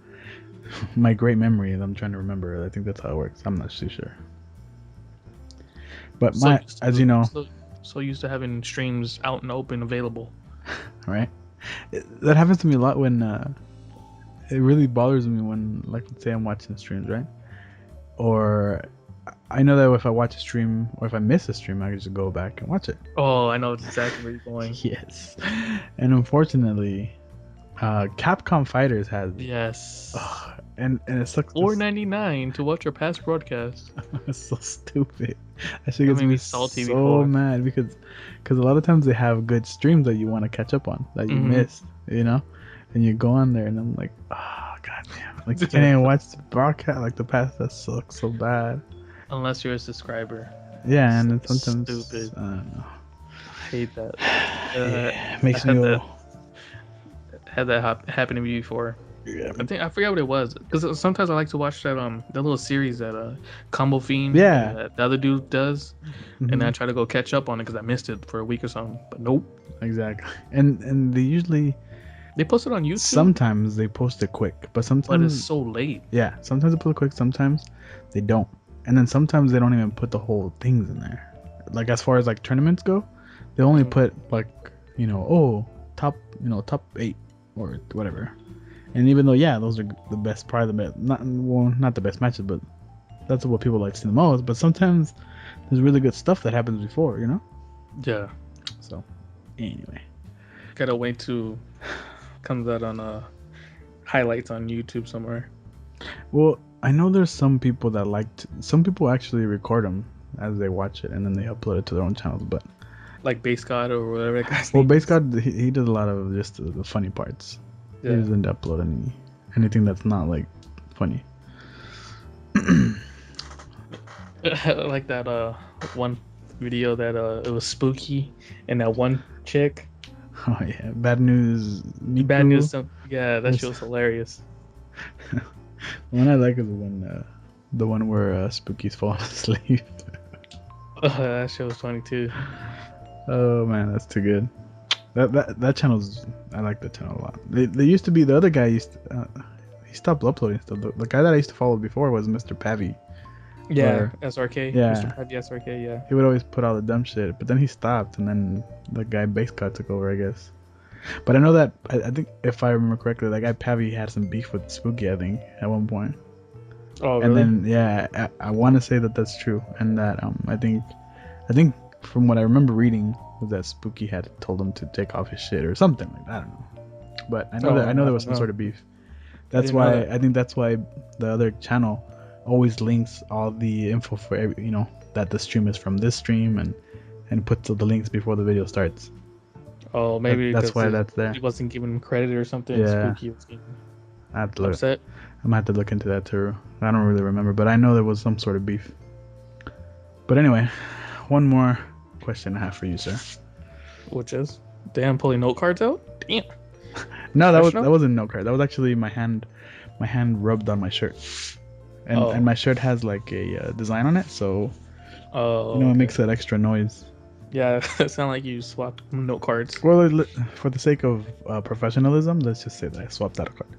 my great memory that I'm trying to remember. I think that's how it works. I'm not too sure. But So used to having streams out and open available. Right. That happens to me a lot when it really bothers me when, like, let's say I'm watching streams, right? Or I know that if I watch a stream or if I miss a stream, I can just go back and watch it. Oh, I know exactly where you're going. Yes, and unfortunately, Capcom Fighters has Yes. and it sucks. $4.99 to watch your past broadcast. It's so stupid. That shit gets made me me salty so before. mad because a lot of times they have good streams that you want to catch up on that you missed, you know, and you go on there and I'm like, oh god damn, like you can't even watch the broadcast like the past. That sucks so bad. Unless you're a subscriber. Yeah, and then sometimes Stupid. I don't know. I hate that. Yeah, it makes I me had go. Had that happen to me before. Yeah, I forgot what it was because sometimes I like to watch that the little series that Combo Fiend that the other dude does, and then I try to go catch up on it because I missed it for a week or something. But nope. Exactly, and they usually post it on YouTube. Sometimes they post it quick, but sometimes it's so late. Yeah, sometimes they put it quick, sometimes they don't, and then sometimes they don't even put the whole things in there. Like as far as like tournaments go, they only put like top 8 or whatever. And even though those are the best, probably the best, not the best matches, but that's what people like to see the most. But sometimes there's really good stuff that happens before, you know. Yeah. So anyway, gotta wait to comes out on highlights on YouTube somewhere. Well, I know there's some people that some people actually record them as they watch it and then they upload it to their own channels, but like Base God or whatever that guy's well, name Base is. God he does a lot of just the funny parts. Yeah. He doesn't upload anything that's not like funny. Like that one video that it was spooky and that one chick. Oh yeah, bad news. Miku. Bad news. Yeah, that shit was hilarious. The one I like is the one where Spooky's falling asleep. That shit was funny too. Oh man, that's too good. That channel's, I like that channel a lot. They used to be, the other guy he stopped uploading stuff. The guy that I used to follow before was Mr. Pavi. Yeah, SRK. Yeah. Mr. Pavi SRK. Yeah. He would always put all the dumb shit, but then he stopped, and then the guy Base God took over, I guess. But I know that I think if I remember correctly, that guy Pavi had some beef with Spooky, I think, at one point. Oh, really? And then I want to say that that's true, and that I think from what I remember reading was that Spooky had told him to take off his shit or something like that. I don't know, but I know there was some sort of beef. I think that's why the other channel always links all the info for that the stream is from this stream and puts the links before the video starts. Oh, maybe that's why that's there. He wasn't giving him credit or something. Yeah. Spooky was getting I have to look. upset. I'm gonna have to look into that too. I don't really remember, but I know there was some sort of beef. But anyway, one more question I have for you, sir. Which is, damn, pulling note cards out. Damn. No, that wasn't no card. That was actually my hand rubbed on my shirt, and my shirt has like a design on it, so it makes that extra noise. Yeah, it sounded like you swapped note cards. Well, for the sake of professionalism, let's just say that I swapped out a card.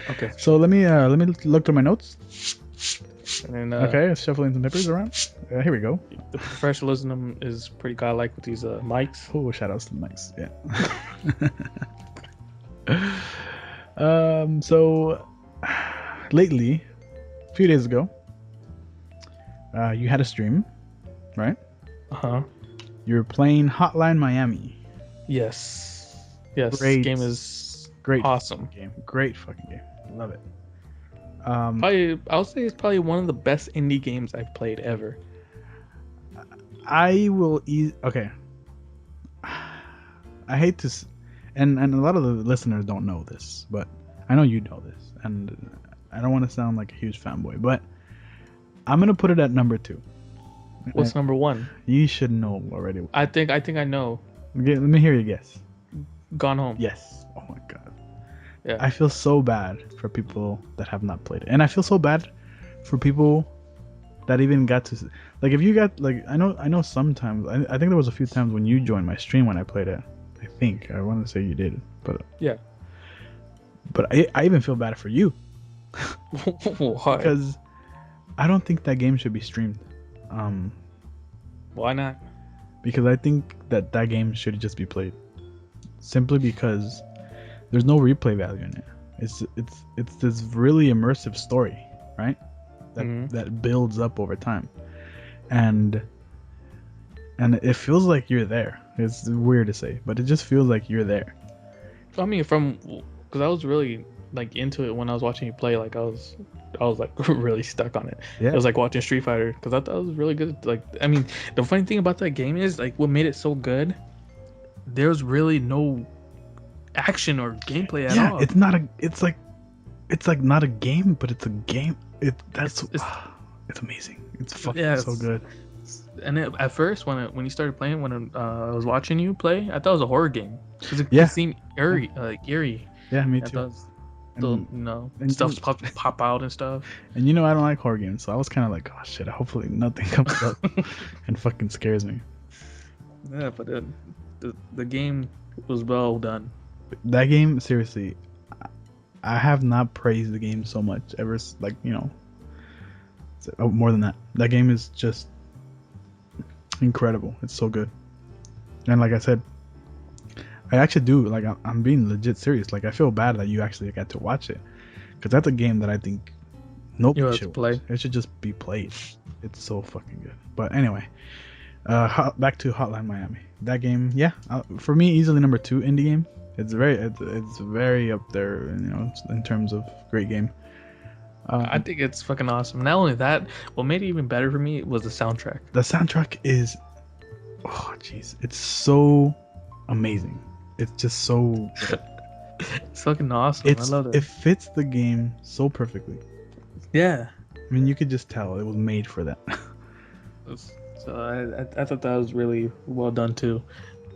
Okay. So let me look through my notes. And then, okay, shuffling some papers around. Here we go. The professionalism is pretty godlike with these mics. Oh, shout outs to the mics. Yeah. So lately, a few days ago, you had a stream, right? You were playing Hotline Miami. Yes. This game is great. Awesome game. Great fucking game. Love it. I'll say it's probably one of the best indie games I've played ever. Okay. I hate to, and a lot of the listeners don't know this, but I know you know this, and I don't want to sound like a huge fanboy, but I'm gonna put it at number 2. What's number 1? You should know already. I think I know. Okay, let me hear your guess. Gone Home. Yes. Oh my god. Yeah. I feel so bad for people that have not played it, and I feel so bad for people that even got to, like, if you got, like, I know sometimes I think there was a few times when you joined my stream when I played it. I want to say you did, but yeah. But I even feel bad for you. Why? Because I don't think that game should be streamed. Why not? Because I think that game should just be played. Simply because there's no replay value in it. It's this really immersive story, right? That builds up over time, and it feels like you're there. It's weird to say, but it just feels like you're there. I mean, because I was really like into it when I was watching you play. Like I was like really stuck on it. Yeah. It was like watching Street Fighter because I thought it was really good. Like, I mean, the funny thing about that game is like what made it so good. There's really no action or gameplay at all. It's not a. It's like not a game, but it's a game. It's amazing. It's fucking so good. And at first, when you started playing, when I was watching you play, I thought it was a horror game because it seemed eerie. Yeah, me too. And stuff pop out and stuff. And you know I don't like horror games, so I was kind of like, oh shit, hopefully nothing comes up and fucking scares me. Yeah, but the game was well done. That game, seriously, I have not praised the game so much ever. Like, you know, more than that. That game is just incredible. It's so good. And like I said, I actually do, like, I'm being legit serious. Like, I feel bad that you actually got to watch it, because that's a game that I think nobody should play. It should just be played. It's so fucking good. But anyway, back to Hotline Miami. That game, yeah, for me, easily number 2 indie game. It's very up there, you know, in terms of great game. I think it's fucking awesome. Not only that, what made it even better for me was the soundtrack. The soundtrack is, oh jeez, it's so amazing. It's just so good. It's fucking awesome. I love it. It fits the game so perfectly. Yeah. I mean, you could just tell it was made for that. So I thought that was really well done too.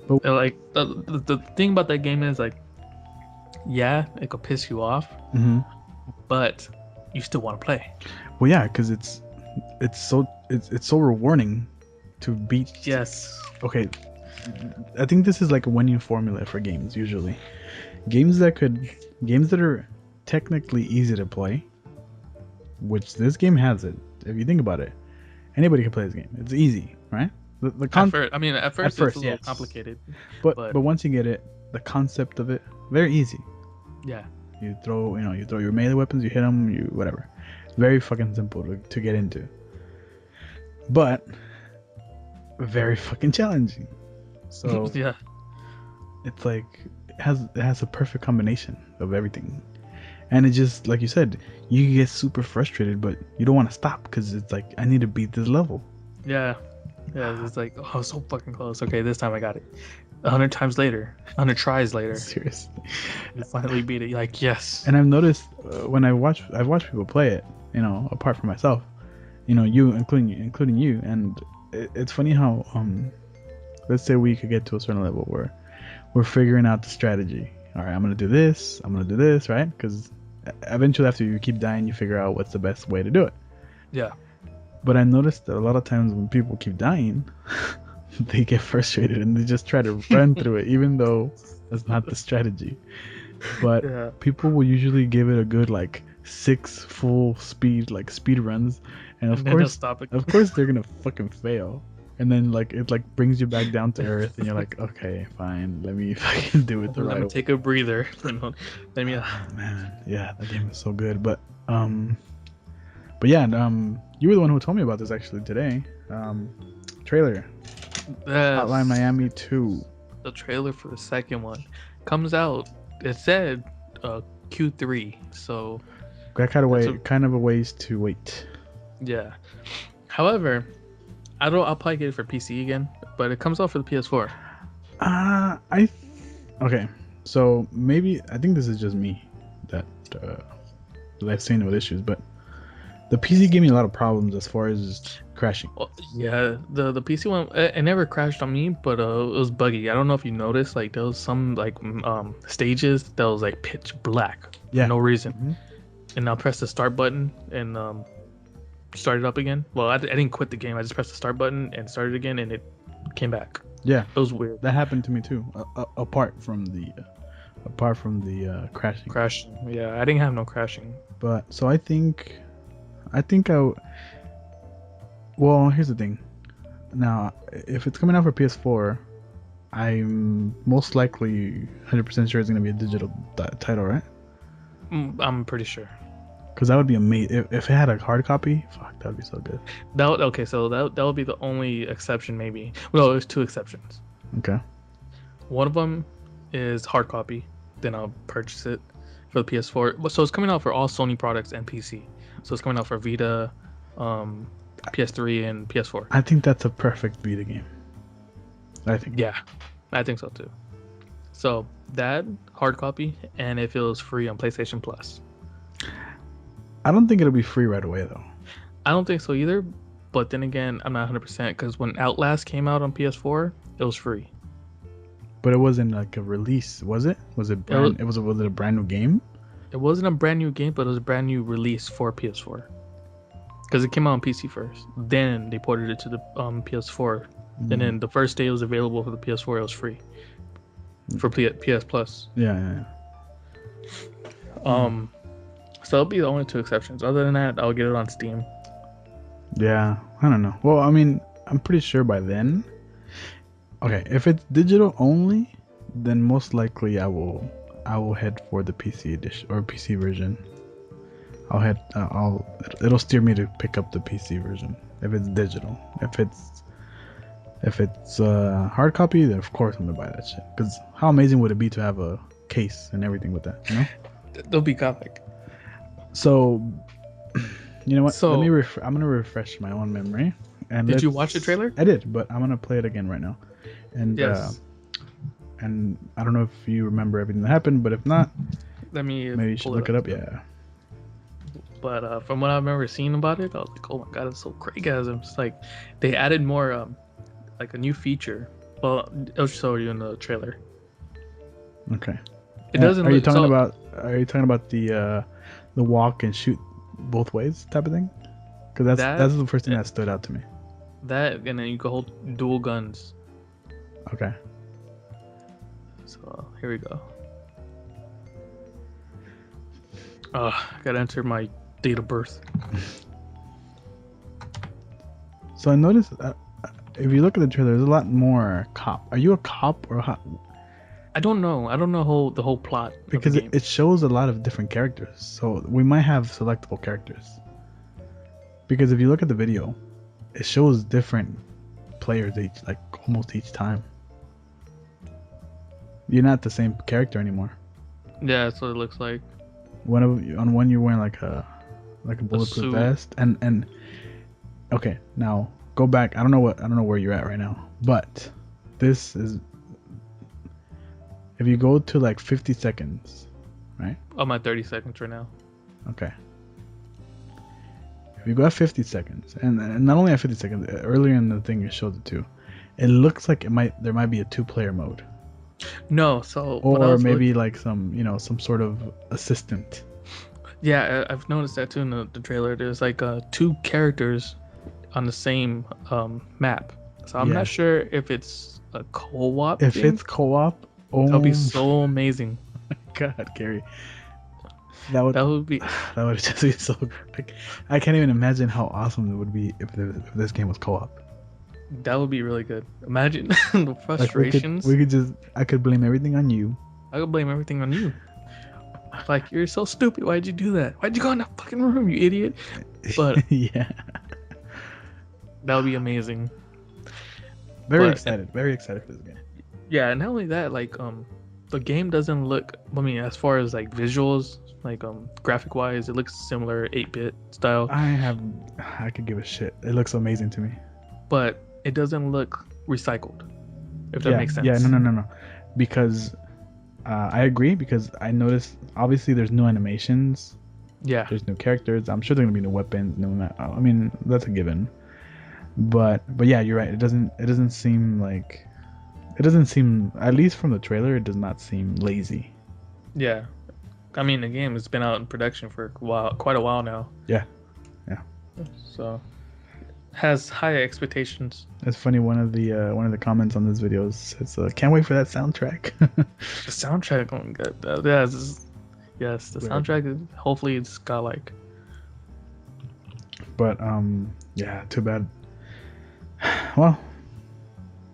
But like the thing about that game is like, yeah, it could piss you off, but you still want to play. Well, yeah, because it's so rewarding to beat. Yes. Okay, I think this is like a winning formula for games. Usually, games that are technically easy to play, which this game has it. If you think about it, anybody can play this game. It's easy, right? At first it's a little complicated. But once you get it, the concept of it, very easy. Yeah. You throw your melee weapons, you hit them, whatever. Very fucking simple to get into. But very fucking challenging. So yeah. It's like it has a perfect combination of everything. And it just, like you said, you get super frustrated, but you don't want to stop because it's like, I need to beat this level. Yeah. Yeah, it's like, oh, so fucking close. Okay, this time I got it. 100 times later, 100 tries later. Seriously, you finally beat it. You're like, yes. And I've noticed when I've watched people play it, you know, apart from myself, you know, you including you, and it's funny how let's say we could get to a certain level where we're figuring out the strategy. All right, I'm gonna do this, right? Because eventually, after you keep dying, you figure out what's the best way to do it. Yeah. But I noticed that a lot of times when people keep dying, they get frustrated and they just try to run through it, even though that's not the strategy. But people will usually give it a good 6 full speed runs, and of course they're gonna fucking fail. And then it brings you back down to earth, and you're like, okay, fine, let me fucking do it the right way. Let me take a breather. Oh, man, yeah, that game is so good. But yeah, you were the one who told me about this actually today. Trailer. Hotline Miami 2. The trailer for the second one comes out. It said Q3, so got kind of a ways to wait. Yeah. However, I'll probably get it for PC again, but it comes out for the PS4. Okay, so maybe I think this is just me that I've seen with issues, but the PC gave me a lot of problems as far as crashing. Well, yeah, the PC one, it never crashed on me, but it was buggy. I don't know if you noticed, there was some stages that was pitch black for no reason. And I'll press the start button and start it up again. Well, I didn't quit the game. I just pressed the start button and started again, and it came back. Yeah, it was weird. That happened to me too. Apart from the crashing. Crashing. Yeah, I didn't have no crashing. But so I think well, here's the thing. Now, if it's coming out for PS4, I'm most likely 100% sure it's gonna be a digital title, right? I'm pretty sure. Because that would be amazing. If it had a hard copy, fuck, that would be so good. Okay, so that would be the only exception, maybe. Well, there's two exceptions. Okay. One of them is hard copy. Then I'll purchase it for the PS4. So it's coming out for all Sony products and PC. So it's coming out for Vita, PS3, and PS4. I think that's a perfect Vita game. I think. Yeah, I think so too. So that hard copy, and it feels free on PlayStation Plus. I don't think it'll be free right away though. I don't think so either. But then again, I'm not 100% because when Outlast came out on PS4, it was free. But it wasn't like a release, was it? Was it was it a brand new game? It wasn't a brand new game, but it was a brand new release for PS4. Because it came out on PC first. Then they ported it to the PS4. And then the first day it was available for the PS4, it was free. For PS Plus. Yeah. So it'll be the only two exceptions. Other than that, I'll get it on Steam. Yeah, I don't know. Well, I mean, I'm pretty sure by then. Okay, if it's digital only, then most likely I will head for the PC edition or PC version. It'll steer me to pick up the PC version if it's digital. If it's hard copy, then of course I'm gonna buy that shit. Cause how amazing would it be to have a case and everything with that, you know? They'll be comic. So, you know what? So, I'm gonna refresh my own memory. And did you watch the trailer? I did, but I'm gonna play it again right now. And yes. And I don't know if you remember everything that happened, but if not, maybe you should look it up. Yeah. But from what I remember seeing about it, I was like, oh my god, it's so crazy. It's like they added more, like a new feature. Well, I'll show you in the trailer. Okay. It doesn't. Are you talking about the walk and shoot both ways type of thing? Because that's the first thing that stood out to me. That, and then you can hold dual guns. Okay. So here we go. I gotta enter my date of birth. So I noticed if you look at the trailer, there's a lot more cop. Are you a cop or I don't know. I don't know the whole plot. Because it shows a lot of different characters, so we might have selectable characters. Because if you look at the video, it shows different players almost each time. You're not the same character anymore. Yeah, that's what it looks like. On one you're wearing like a bulletproof vest, and okay, now go back. I don't know where you're at right now, but this is if you go to like 50 seconds, right? I'm at 30 seconds right now. Okay. If you go at 50 seconds, and not only at 50 seconds, earlier in the thing it showed it too. It looks like there might be a 2-player mode. No, so or maybe like some sort of assistant. Yeah, I've noticed that too in the trailer. There's like 2 characters on the same map. So I'm not sure if it's a co-op. If it's co-op, that'll be so amazing. God, Gary. That would just be so. I can't even imagine how awesome it would be if this game was co-op. That would be really good. Imagine the frustrations. I could blame everything on you. I could blame everything on you. Like, you're so stupid. Why'd you do that? Why'd you go in that fucking room, you idiot? But yeah, that would be amazing. Very excited for this game. Yeah, and not only that, like the game doesn't look. I mean, as far as like visuals, like graphic wise, it looks similar 8-bit style. I could give a shit. It looks amazing to me. But it doesn't look recycled, if that makes sense. Yeah, no. Because I agree, because I noticed obviously there's new animations. Yeah. There's new characters. I'm sure there's gonna be new weapons, I mean, that's a given. But yeah, you're right. It doesn't seem, at least from the trailer, it does not seem lazy. Yeah. I mean, the game has been out in production for quite a while now. Yeah. So has high expectations. It's funny. One of the comments on this video says, "Can't wait for that soundtrack." The soundtrack, oh my god, yes, the soundtrack. Hopefully, it's godlike. But yeah, too bad. Well,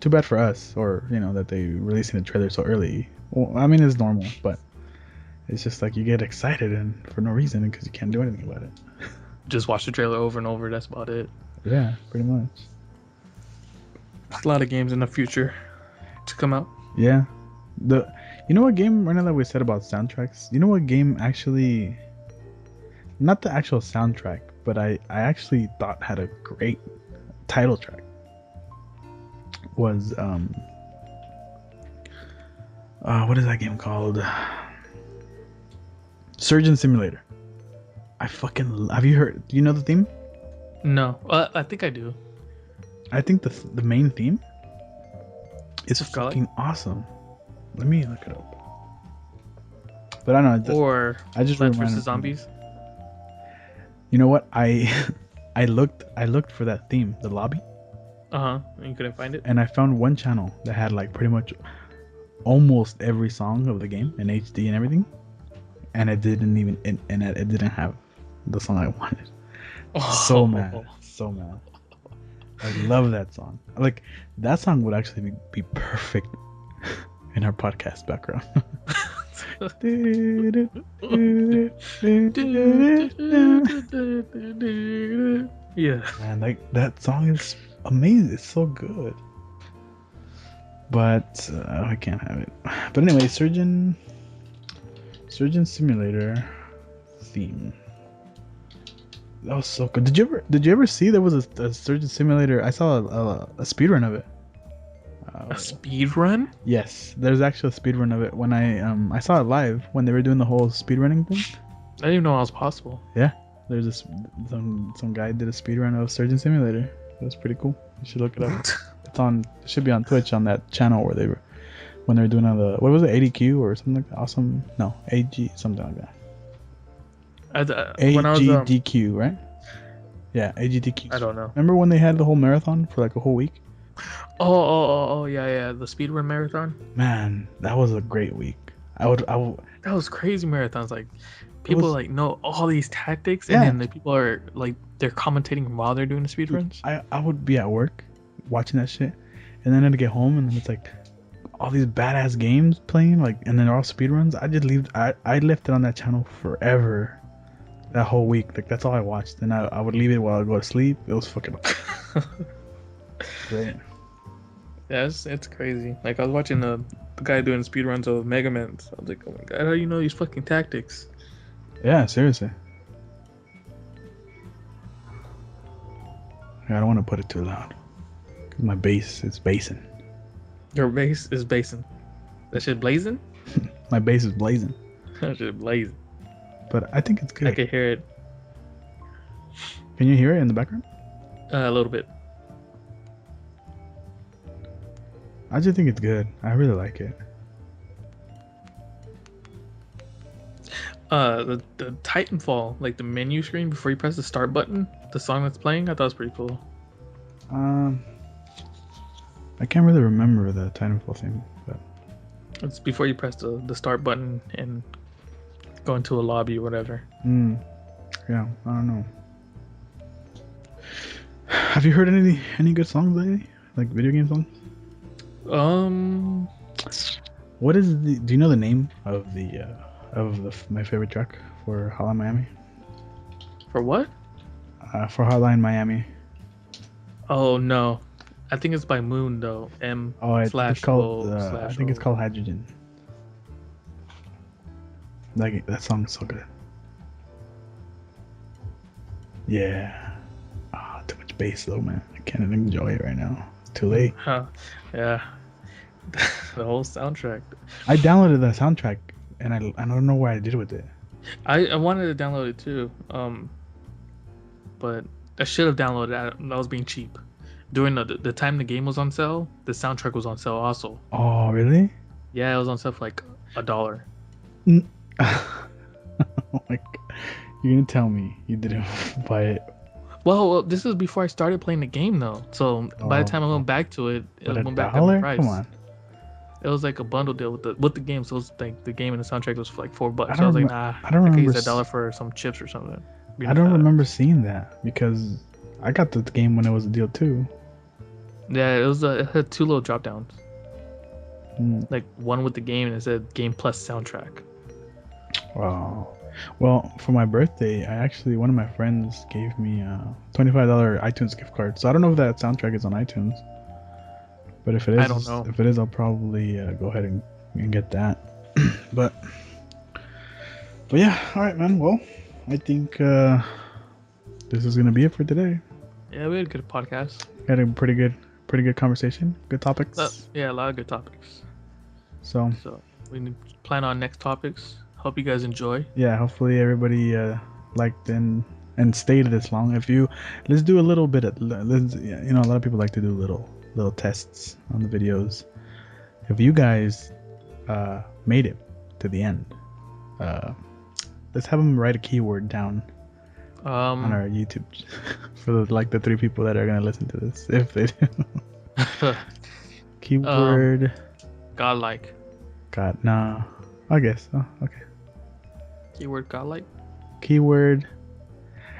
too bad for us, or that they releasing the trailer so early. Well, I mean, it's normal, but it's just like you get excited and for no reason because you can't do anything about it. Just watch the trailer over and over. That's about it. Yeah, pretty much. There's a lot of games in the future to come out. Yeah. You know what game, right now that we said about soundtracks, you know what game actually, not the actual soundtrack, but I actually thought had a great title track, was what is that game called? Surgeon Simulator. Have you heard, do you know the theme? No, I think I do. I think the main theme is Got it? fucking awesome. Let me look it up. But I don't know. Or I just Plants reminded vs Zombies. You know what? I looked for that theme, the lobby, And you couldn't find it. and I found one channel that had like pretty much almost every song of the game in HD and everything, and it didn't even it didn't have the song I wanted. So mad. I love that song. Like, that song would actually be perfect in our podcast background. Yeah. Man, like, that song is amazing. It's so good. But I can't have it. But anyway, Surgeon Simulator theme. That was so good. Did you ever see there was a Surgeon Simulator? I saw a speedrun of it. A speed run? Yes, there's actually a speedrun of it. When I saw it live when they were doing the whole speedrunning thing. I didn't even know it was possible. Yeah, there's some guy did a speedrun of Surgeon Simulator. It was pretty cool. You should look it up. It should be on Twitch on that channel where they were doing the, what was it, ADQ or something like that? Awesome. No, AG, something like that. AGDQ, right? Yeah, AGDQ. I don't know. Remember when they had the whole marathon for like a whole week? Oh, yeah. The speedrun marathon. Man, that was a great week. I would. That was crazy marathons. Like, people like know all these tactics, Yeah. and then the people are like, they're commentating while they're doing the speedruns. I would be at work watching that shit, and then I'd get home and then it's like all these badass games playing, like, and then they're all speedruns. I just leave. I left it on that channel forever. That whole week, like, that's all I watched, and I would leave it while I go to sleep. It was fucking great. Yeah, it's crazy. Like, I was watching the guy doing speedruns of Mega Man. So I was like, oh my god, how do you know these fucking tactics? Yeah, seriously. I don't want to put it too loud. 'Cause my bass is bassing. Your bass is basing. That shit blazing? My bass is blazing. That shit blazing. But I think it's good. I can hear it Can you hear it in the background? a little bit. I just think it's good. I really like it. The Titanfall, like the menu screen before you press the start button, the song that's playing, I thought it was pretty cool. I can't really remember the Titanfall thing, but It's before you press the start button and go into a lobby or whatever. yeah, I don't know. Have you heard any good songs lately? Like video game songs? What is do you know the name of my favorite track for Hotline Miami? For what? For Hotline Miami. Oh no, I think it's by Moon though. It's called. I think it's called Hydrogen. Like, that song is so good. Yeah. Too much bass though, man. I can't even enjoy it right now. It's too late. Yeah. The whole soundtrack. I downloaded that soundtrack and I don't know what I did with it. I wanted to download it too. But I should have downloaded that. I was being cheap. During the time the game was on sale, the soundtrack was on sale also. Oh, really? Yeah, it was on sale for like $1. Oh my God. You're gonna tell me you didn't buy it? Well, this is before I started playing the game though. So by the time I went back to it, it went back up in price. Come on. It was like a bundle deal with the game, so it was like the game and the soundtrack was for like $4. I So I was like, don't nah, I don't I could remember use $1 for some chips or something. I don't remember seeing that because I got the game when it was a deal too. Yeah, it had two little drop downs. Mm, Like one with the game and it said game plus soundtrack. wow. Well, for my birthday, one of my friends gave me a $25 iTunes gift card. So I don't know if that soundtrack is on iTunes, but I don't know. if it is, I'll probably go ahead and get that. but yeah, all right, man. Well, I think this is gonna be it for today. Yeah, we had a good podcast. Had a pretty good conversation. Good topics. Yeah, a lot of good topics. So we plan on next topics. Hope you guys enjoy. yeah, hopefully everybody liked and stayed this long. Let's do a little bit of, a lot of people like to do little tests on the videos. If you guys made it to the end, let's have them write a keyword down on our YouTube for the 3 people that are gonna listen to this, if they do. Keyword. Godlike. God, nah. I guess. Oh, okay. Keyword godlike. Keyword.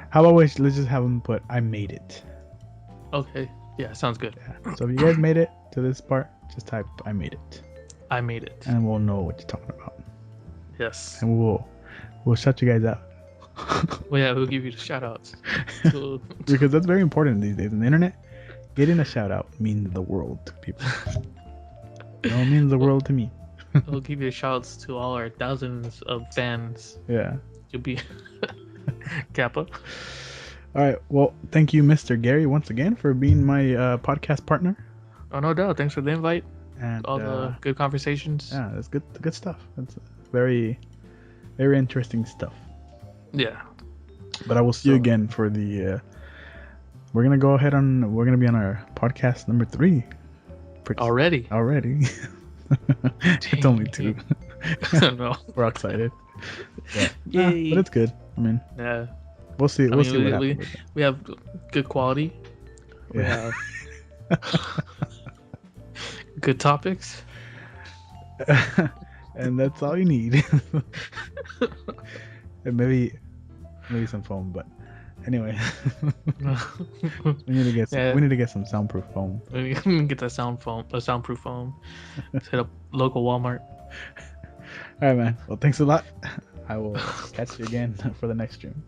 How about let's just have them put "I made it." Okay. Yeah, sounds good. Yeah. So if you guys made it to this part, just type "I made it." I made it. And we'll know what you're talking about. Yes. And we'll shut you guys out. Well, yeah, we'll give you the shout outs. Because that's very important these days. On the internet, getting a shout out means the world to people. It all means the world to me. We'll give you shout outs to all our thousands of fans. Yeah. You'll be Kappa. All right. Well, thank you, Mr. Gary, once again for being my podcast partner. Oh, no doubt. Thanks for the invite. And all the good conversations. Yeah, that's good stuff. That's very, very interesting stuff. Yeah. But I will see you again for the. We're gonna go ahead and we're gonna be on our podcast number 3. Already. It's only 2. No. We're excited. Yeah. Yay. But it's good. I mean. Yeah. We'll see. We'll see what happens. We have good quality. We have good topics. And that's all you need. And maybe some foam, but anyway. we need to get some soundproof foam. We can get that soundproof foam. Let's hit up local Walmart. All right, man. Well, thanks a lot. I will catch you again for the next stream.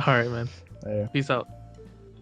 All right, man. Later. Peace out.